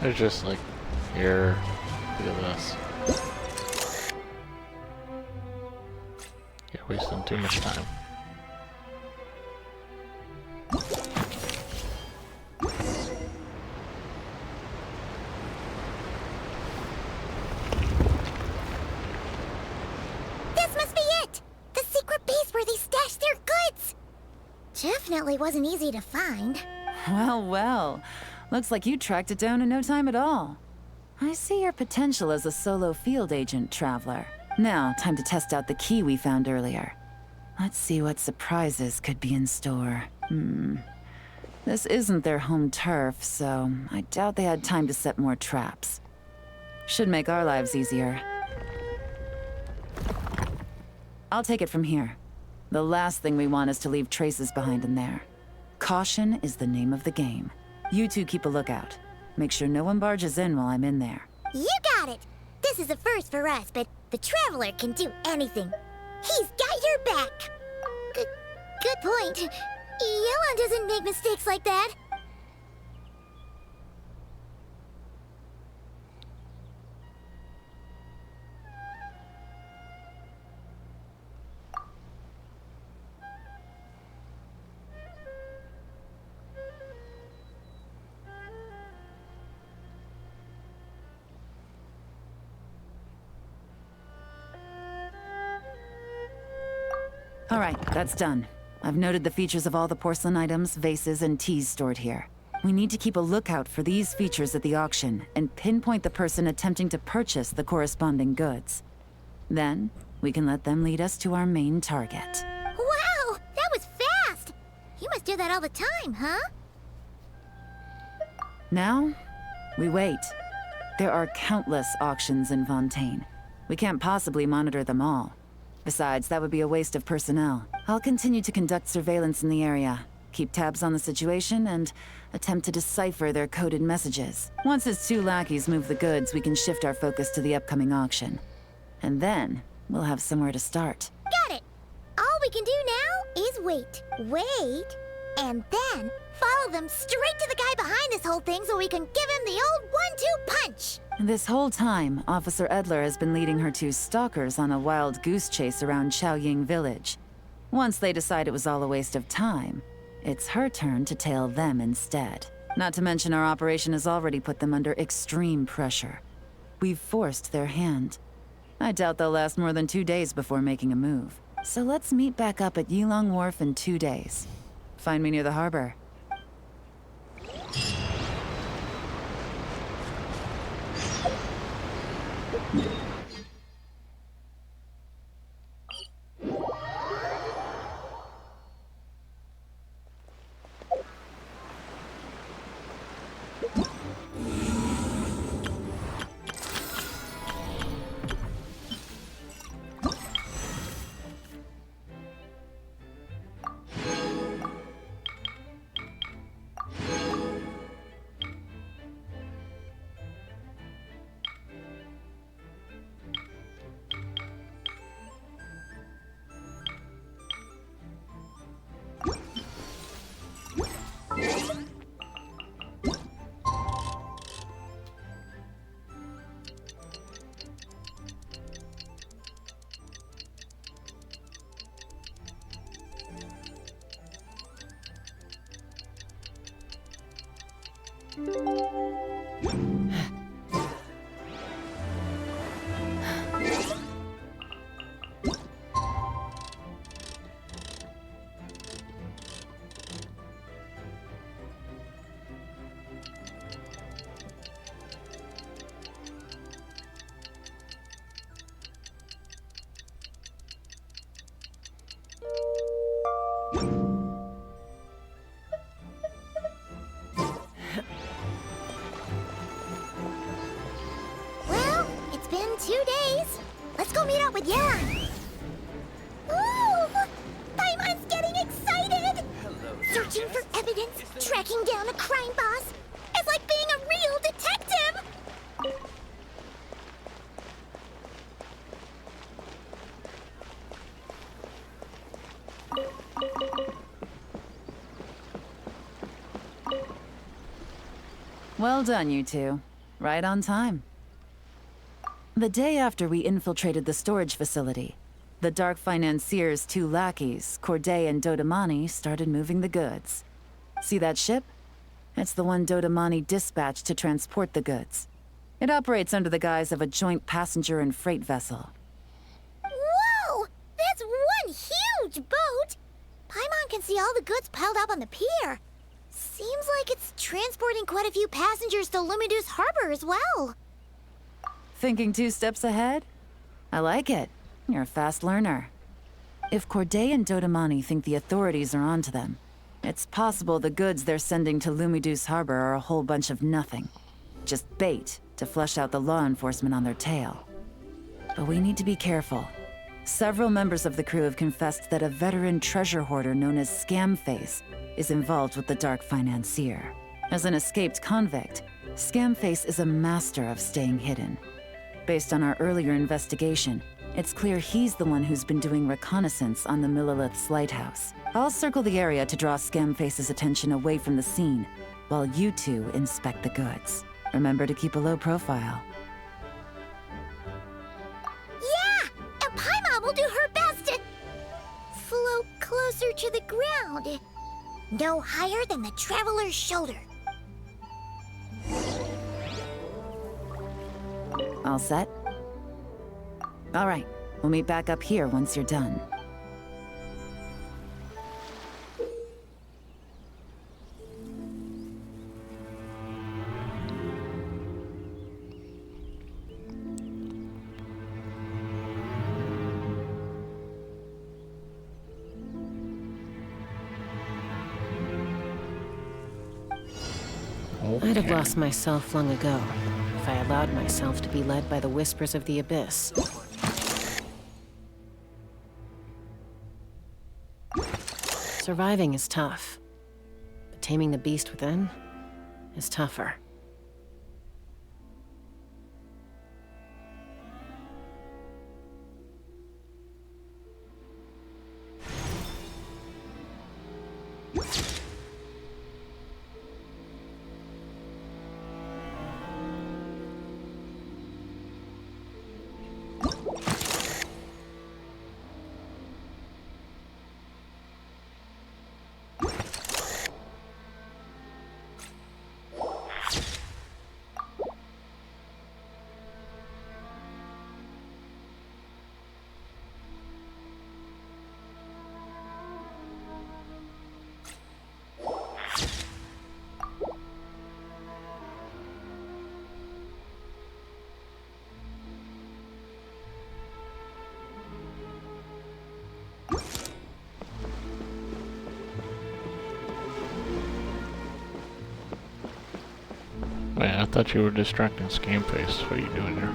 They're just like, here, look at this. You're wasting too much time. This must be it! The secret base where they stashed their goods! Definitely wasn't easy to find. Well, well. Looks like you tracked it down in no time at all. I see your potential as a solo field agent, Traveler. Now, time to test out the key we found earlier. Let's see what surprises could be in store. This isn't their home turf, so I doubt they had time to set more traps. Should make our lives easier. I'll take it from here. The last thing we want is to leave traces behind in there. Caution is the name of the game. You two keep a lookout. Make sure no one barges in while I'm in there. You got it! This is a first for us, but the Traveler can do anything. He's got your back! Good point. Yelan doesn't make mistakes like that. All right, that's done. I've noted the features of all the porcelain items, vases, and teas stored here. We need to keep a lookout for these features at the auction and pinpoint the person attempting to purchase the corresponding goods. Then, we can let them lead us to our main target. Wow, that was fast! You must do that all the time, huh? Now, we wait. There are countless auctions in Fontaine. We can't possibly monitor them all. Besides, that would be a waste of personnel. I'll continue to conduct surveillance in the area, keep tabs on the situation, and attempt to decipher their coded messages. Once his 2 lackeys move the goods, we can shift our focus to the upcoming auction. And then, we'll have somewhere to start. Got it! All we can do now is wait. Wait, and then follow them straight to the guy behind this whole thing so we can give him the old 1-2 punch! This whole time, Officer Edler has been leading her 2 stalkers on a wild goose chase around Chaoying Village. Once they decide it was all a waste of time, it's her turn to tail them instead. Not to mention our operation has already put them under extreme pressure. We've forced their hand. I doubt they'll last more than 2 days before making a move. So let's meet back up at Yilong Wharf in 2 days. Find me near the harbor. Well, it's been 2 days. Let's go meet up with Yan. Ooh! Paimon's getting excited! Searching for evidence, tracking down a crime boss. It's like being a real detective! Well done, you 2. Right on time. The day after we infiltrated the storage facility, the Dark Financier's 2 lackeys, Corday and Dodamani, started moving the goods. See that ship? It's the one Dodamani dispatched to transport the goods. It operates under the guise of a joint passenger and freight vessel. Whoa! That's one huge boat! Paimon can see all the goods piled up on the pier. Seems like it's transporting quite a few passengers to Lumidu's harbor as well. Thinking 2 steps ahead? I like it. You're a fast learner. If Corday and Dodamani think the authorities are onto them, it's possible the goods they're sending to Lumidu's harbor are a whole bunch of nothing. Just bait to flush out the law enforcement on their tail. But we need to be careful. Several members of the crew have confessed that a veteran treasure hoarder known as Scamface is involved with the Dark Financier. As an escaped convict, Scamface is a master of staying hidden. Based on our earlier investigation, it's clear he's the one who's been doing reconnaissance on the Millilith's lighthouse. I'll circle the area to draw Scamface's attention away from the scene, while you 2 inspect the goods. Remember to keep a low profile. Yeah! And Paimon will do her best to float closer to the ground. No higher than the traveler's shoulder. All set? All right, we'll meet back up here once you're done. I'd have lost myself long ago if I allowed myself to be led by the whispers of the abyss. Surviving is tough, but taming the beast within is tougher. Wait, I thought you were distracting Scamface. What are you doing here?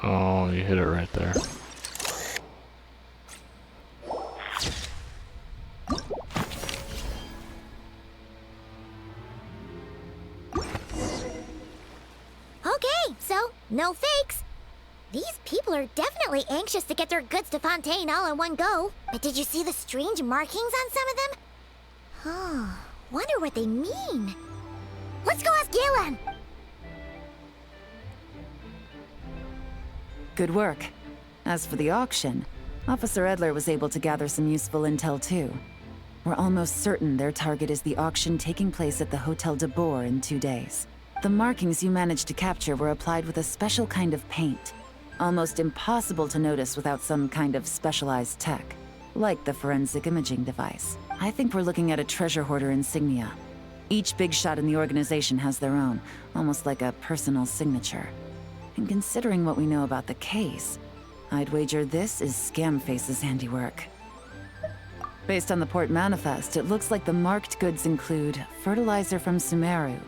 Oh, you hit it right there. Okay, so no fakes. These people are definitely anxious to get their goods to Fontaine all in one go. But did you see the strange markings on some of them? Huh, wonder what they mean. Let's go ask Galen! Good work. As for the auction, Officer Edler was able to gather some useful intel too. We're almost certain their target is the auction taking place at the Hotel de Boer in 2 days. The markings you managed to capture were applied with a special kind of paint. Almost impossible to notice without some kind of specialized tech, like the forensic imaging device. I think we're looking at a treasure hoarder insignia. Each big shot in the organization has their own, almost like a personal signature. And considering what we know about the case, I'd wager this is Scamface's handiwork. Based on the port manifest, it looks like the marked goods include fertilizer from Sumeru,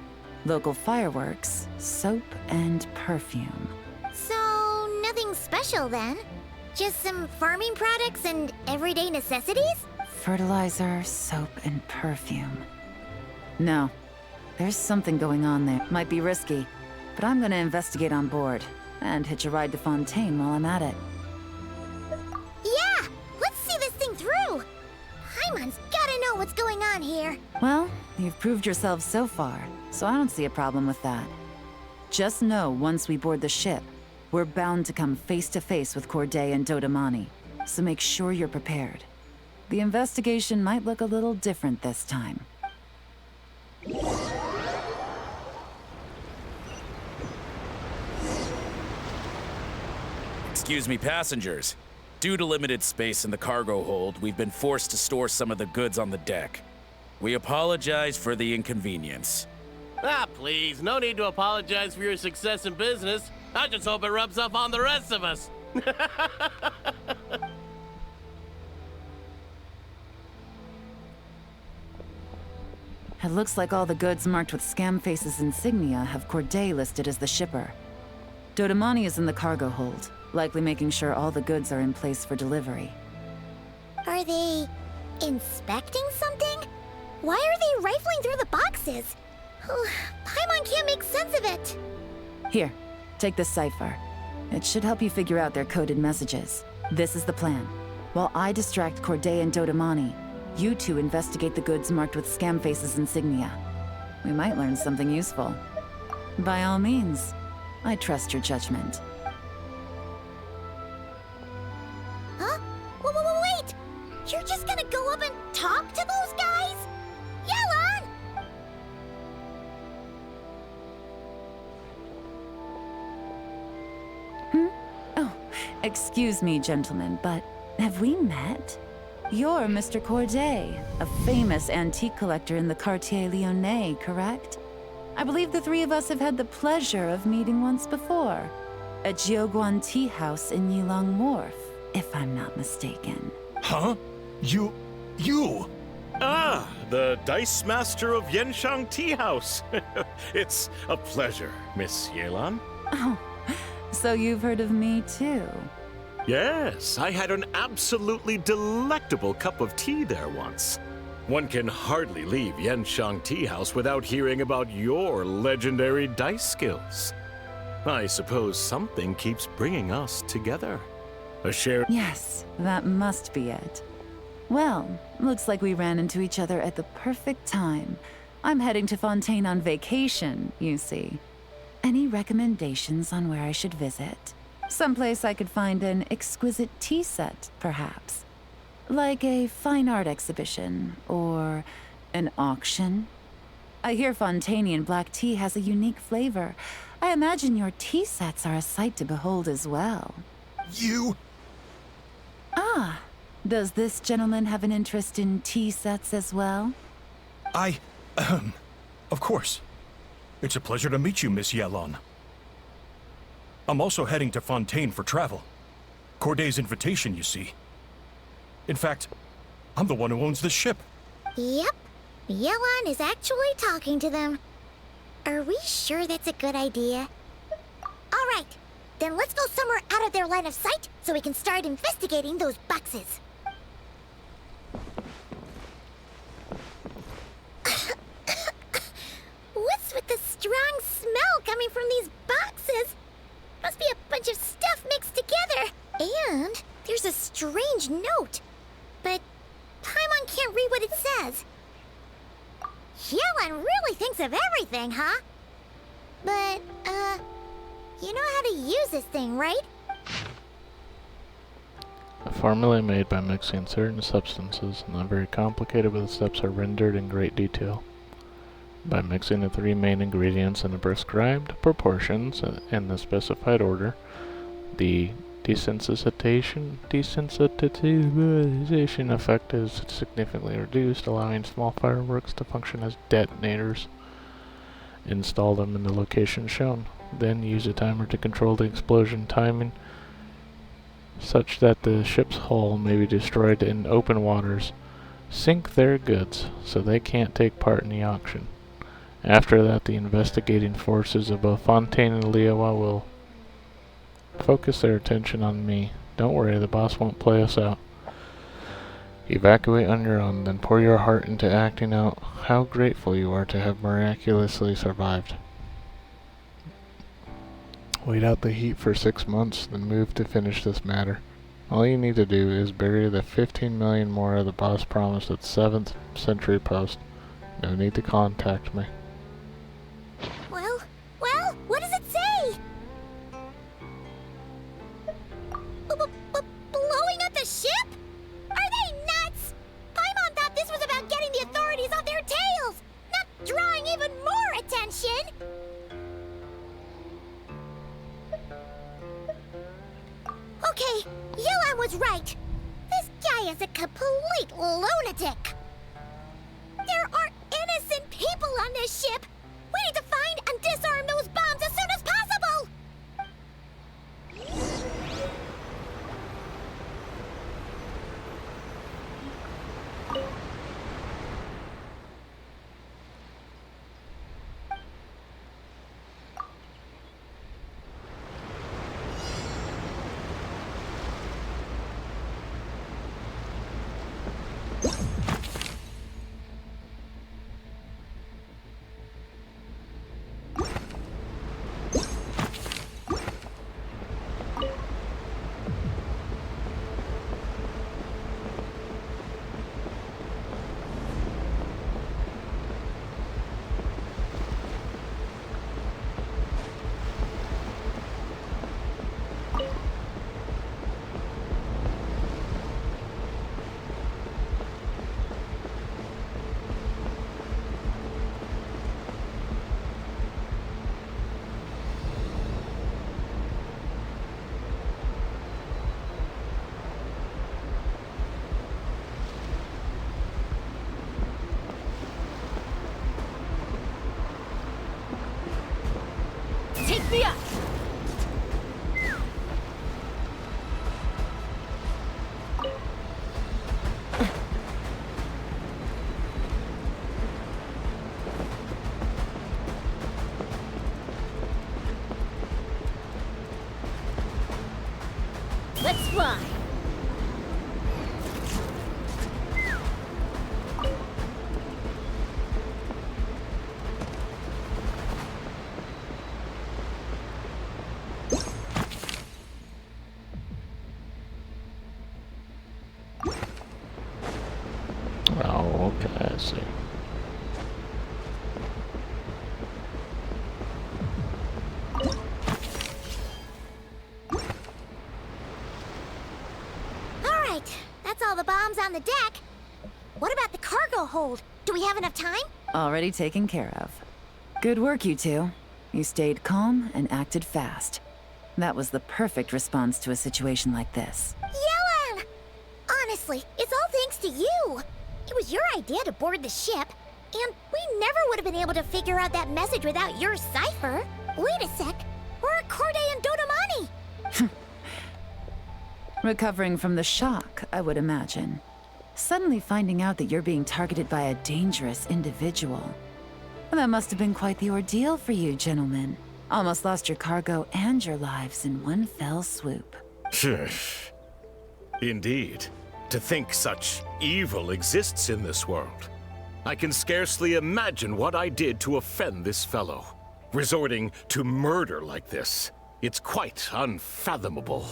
local fireworks, soap, and perfume. So, nothing special then? Just some farming products and everyday necessities? Fertilizer, soap, and perfume. No, there's something going on there. Might be risky, but I'm gonna investigate on board, and hitch a ride to Fontaine while I'm at it. Paimon's gotta know what's going on here. Well, you've proved yourself so far, so I don't see a problem with that. Just know once we board the ship, we're bound to come face to face with Corday and Dodamani, so make sure you're prepared. The investigation might look a little different this time. Excuse me, passengers. Due to limited space in the cargo hold, we've been forced to store some of the goods on the deck. We apologize for the inconvenience. Ah, please, no need to apologize for your success in business. I just hope it rubs off on the rest of us. It looks like all the goods marked with Scamface's insignia have Corday listed as the shipper. Dodamani is in the cargo hold, likely making sure all the goods are in place for delivery. Are they inspecting something? Why are they rifling through the boxes? Paimon can't make sense of it. Here, take this cipher. It should help you figure out their coded messages. This is the plan. While I distract Corday and Dodamani, you two investigate the goods marked with Scamface's insignia. We might learn something useful. By all means, I trust your judgment. Huh? Wait! You're just gonna go up and talk to those guys? Yelan! Oh, excuse me, gentlemen, but have we met? You're Mr. Corday, a famous antique collector in the Quartier Lyonnais, correct? I believe the three of us have had the pleasure of meeting once before. At Jiuguan Tea House in Yilong Wharf, if I'm not mistaken. Huh? You... Ah, the Dice Master of Yenshang Tea House. It's a pleasure, Miss Yelan. Oh, so you've heard of me too? Yes, I had an absolutely delectable cup of tea there once. One can hardly leave Yenshang Tea House without hearing about your legendary dice skills. I suppose something keeps bringing us together. A shared... Yes, that must be it. Well, looks like we ran into each other at the perfect time. I'm heading to Fontaine on vacation, you see. Any recommendations on where I should visit? Someplace I could find an exquisite tea set, perhaps. Like a fine art exhibition, or an auction. I hear Fontainian black tea has a unique flavor. I imagine your tea sets are a sight to behold as well. You... Ah, does this gentleman have an interest in tea sets as well? Of course. It's a pleasure to meet you, Miss Yelan. I'm also heading to Fontaine for travel. Corday's invitation, you see. In fact, I'm the one who owns the ship. Yep. Yelan is actually talking to them. Are we sure that's a good idea? All right. Then let's go somewhere out of their line of sight so we can start investigating those boxes. What's with the strong smell coming from these boxes? Must be a bunch of stuff mixed together. And there's a strange note. But Paimon can't read what it says. Yelan really thinks of everything, huh? But, you know how to use this thing, right? A formula made by mixing certain substances, not very complicated, but the steps are rendered in great detail. By mixing the three main ingredients in the prescribed proportions in the specified order, the desensitization effect is significantly reduced, allowing small fireworks to function as detonators. Install them in the location shown. Then use a timer to control the explosion timing such that the ship's hull may be destroyed in open waters. Sink their goods so they can't take part in the auction. After that, the investigating forces of both Fontaine and Liyue will focus their attention on me. Don't worry, the boss won't play us out. Evacuate on your own, then pour your heart into acting out how grateful you are to have miraculously survived. Wait out the heat for 6 months, then move to finish this matter. All you need to do is bury the 15 million more the boss promised at 7th Century Post. No need to contact me. Well, what does it say? Blowing up the ship? Are they nuts? Paimon thought this was about getting the authorities off their tails, not drawing even more attention. Okay, Yuan was right. This guy is a complete lunatic. There are innocent people on this ship. We need to find and disarm those bombs as soon as possible! Take me up! Let's fly! Oh, okay, I see. Alright, that's all the bombs on the deck. What about the cargo hold? Do we have enough time? Already taken care of. Good work, you two. You stayed calm and acted fast. That was the perfect response to a situation like this. Yellen! Honestly, it's all thanks to you. It was your idea to board the ship, and we never would have been able to figure out that message without your cipher. Wait a sec, where are Corday and Dodamani? Recovering from the shock, I would imagine. Suddenly finding out that you're being targeted by a dangerous individual. Well, that must have been quite the ordeal for you, gentlemen. Almost lost your cargo and your lives in one fell swoop. Indeed. To think such evil exists in this world. I can scarcely imagine what I did to offend this fellow. Resorting to murder like this. It's quite unfathomable.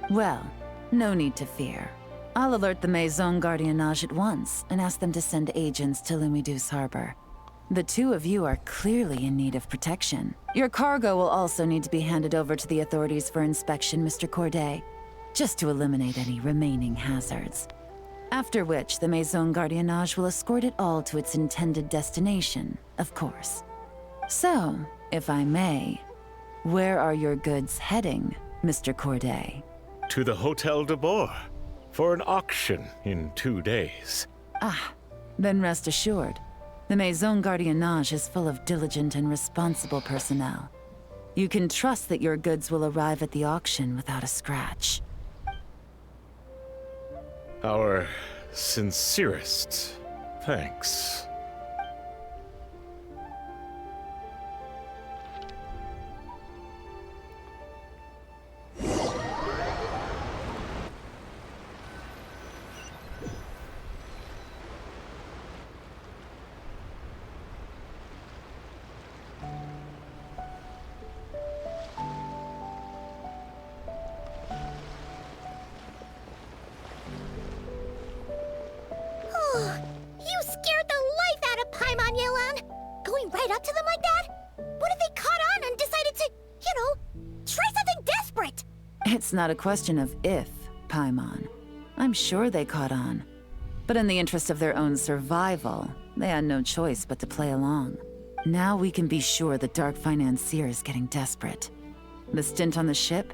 Well, no need to fear. I'll alert the Maison Gardiennage at once and ask them to send agents to Lumiduce Harbor. The two of you are clearly in need of protection. Your cargo will also need to be handed over to the authorities for inspection, Mr. Corday, just to eliminate any remaining hazards. After which, the Maison Gardiennage will escort it all to its intended destination, of course. So, if I may, where are your goods heading, Mr. Corday? To the Hotel de Boer, for an auction in 2 days. Ah, then rest assured. The Maison Gardiennage is full of diligent and responsible personnel. You can trust that your goods will arrive at the auction without a scratch. Our sincerest thanks. right up to them like that? What if they caught on and decided to, try something desperate? It's not a question of if, Paimon. I'm sure they caught on. But in the interest of their own survival, they had no choice but to play along. Now we can be sure the Dark Financier is getting desperate. The stint on the ship?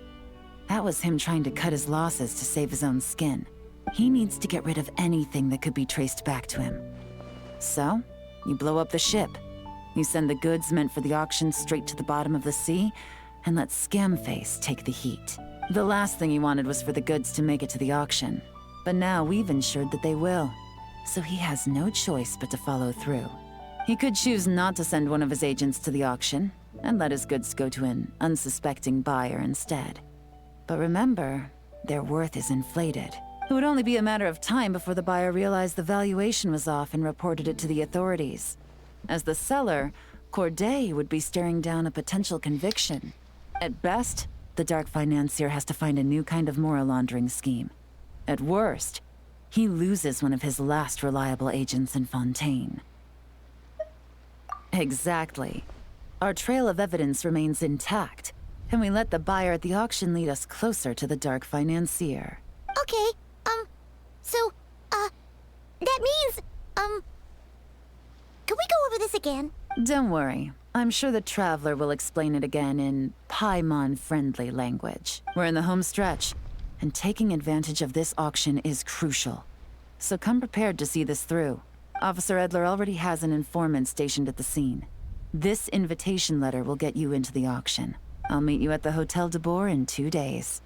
That was him trying to cut his losses to save his own skin. He needs to get rid of anything that could be traced back to him. So, you blow up the ship. You send the goods meant for the auction straight to the bottom of the sea, and let Scamface take the heat. The last thing he wanted was for the goods to make it to the auction. But now we've ensured that they will. So he has no choice but to follow through. He could choose not to send one of his agents to the auction, and let his goods go to an unsuspecting buyer instead. But remember, their worth is inflated. It would only be a matter of time before the buyer realized the valuation was off and reported it to the authorities. As the seller, Corday would be staring down a potential conviction. At best, the Dark Financier has to find a new kind of moral laundering scheme. At worst, he loses one of his last reliable agents in Fontaine. Exactly. Our trail of evidence remains intact, and we let the buyer at the auction lead us closer to the Dark Financier. Okay, that means, can we go over this again? Don't worry. I'm sure the Traveler will explain it again in Paimon-friendly language. We're in the home stretch, and taking advantage of this auction is crucial. So come prepared to see this through. Officer Edler already has an informant stationed at the scene. This invitation letter will get you into the auction. I'll meet you at the Hotel de Boer in 2 days.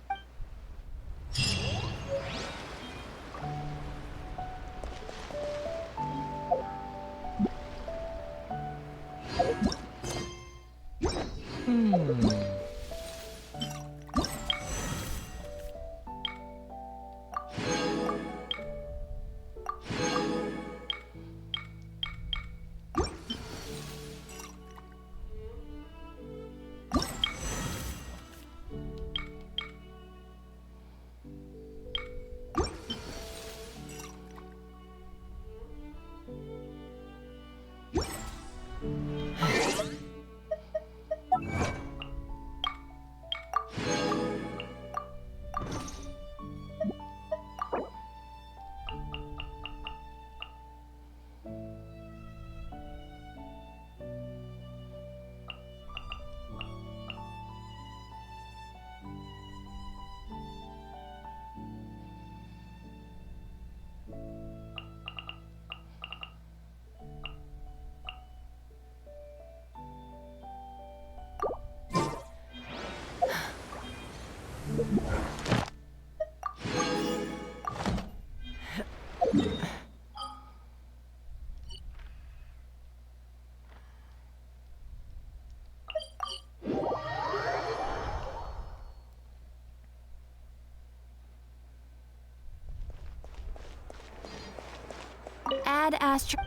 Ad Astra.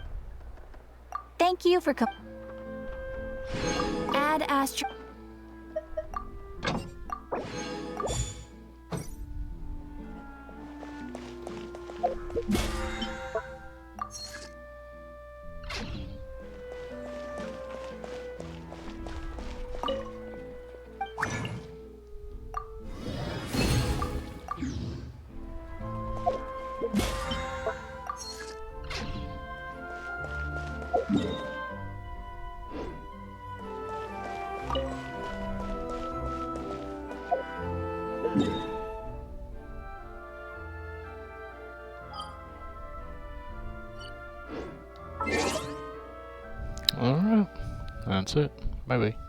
Thank you for Ad Astra. Alright, that's it. Bye bye.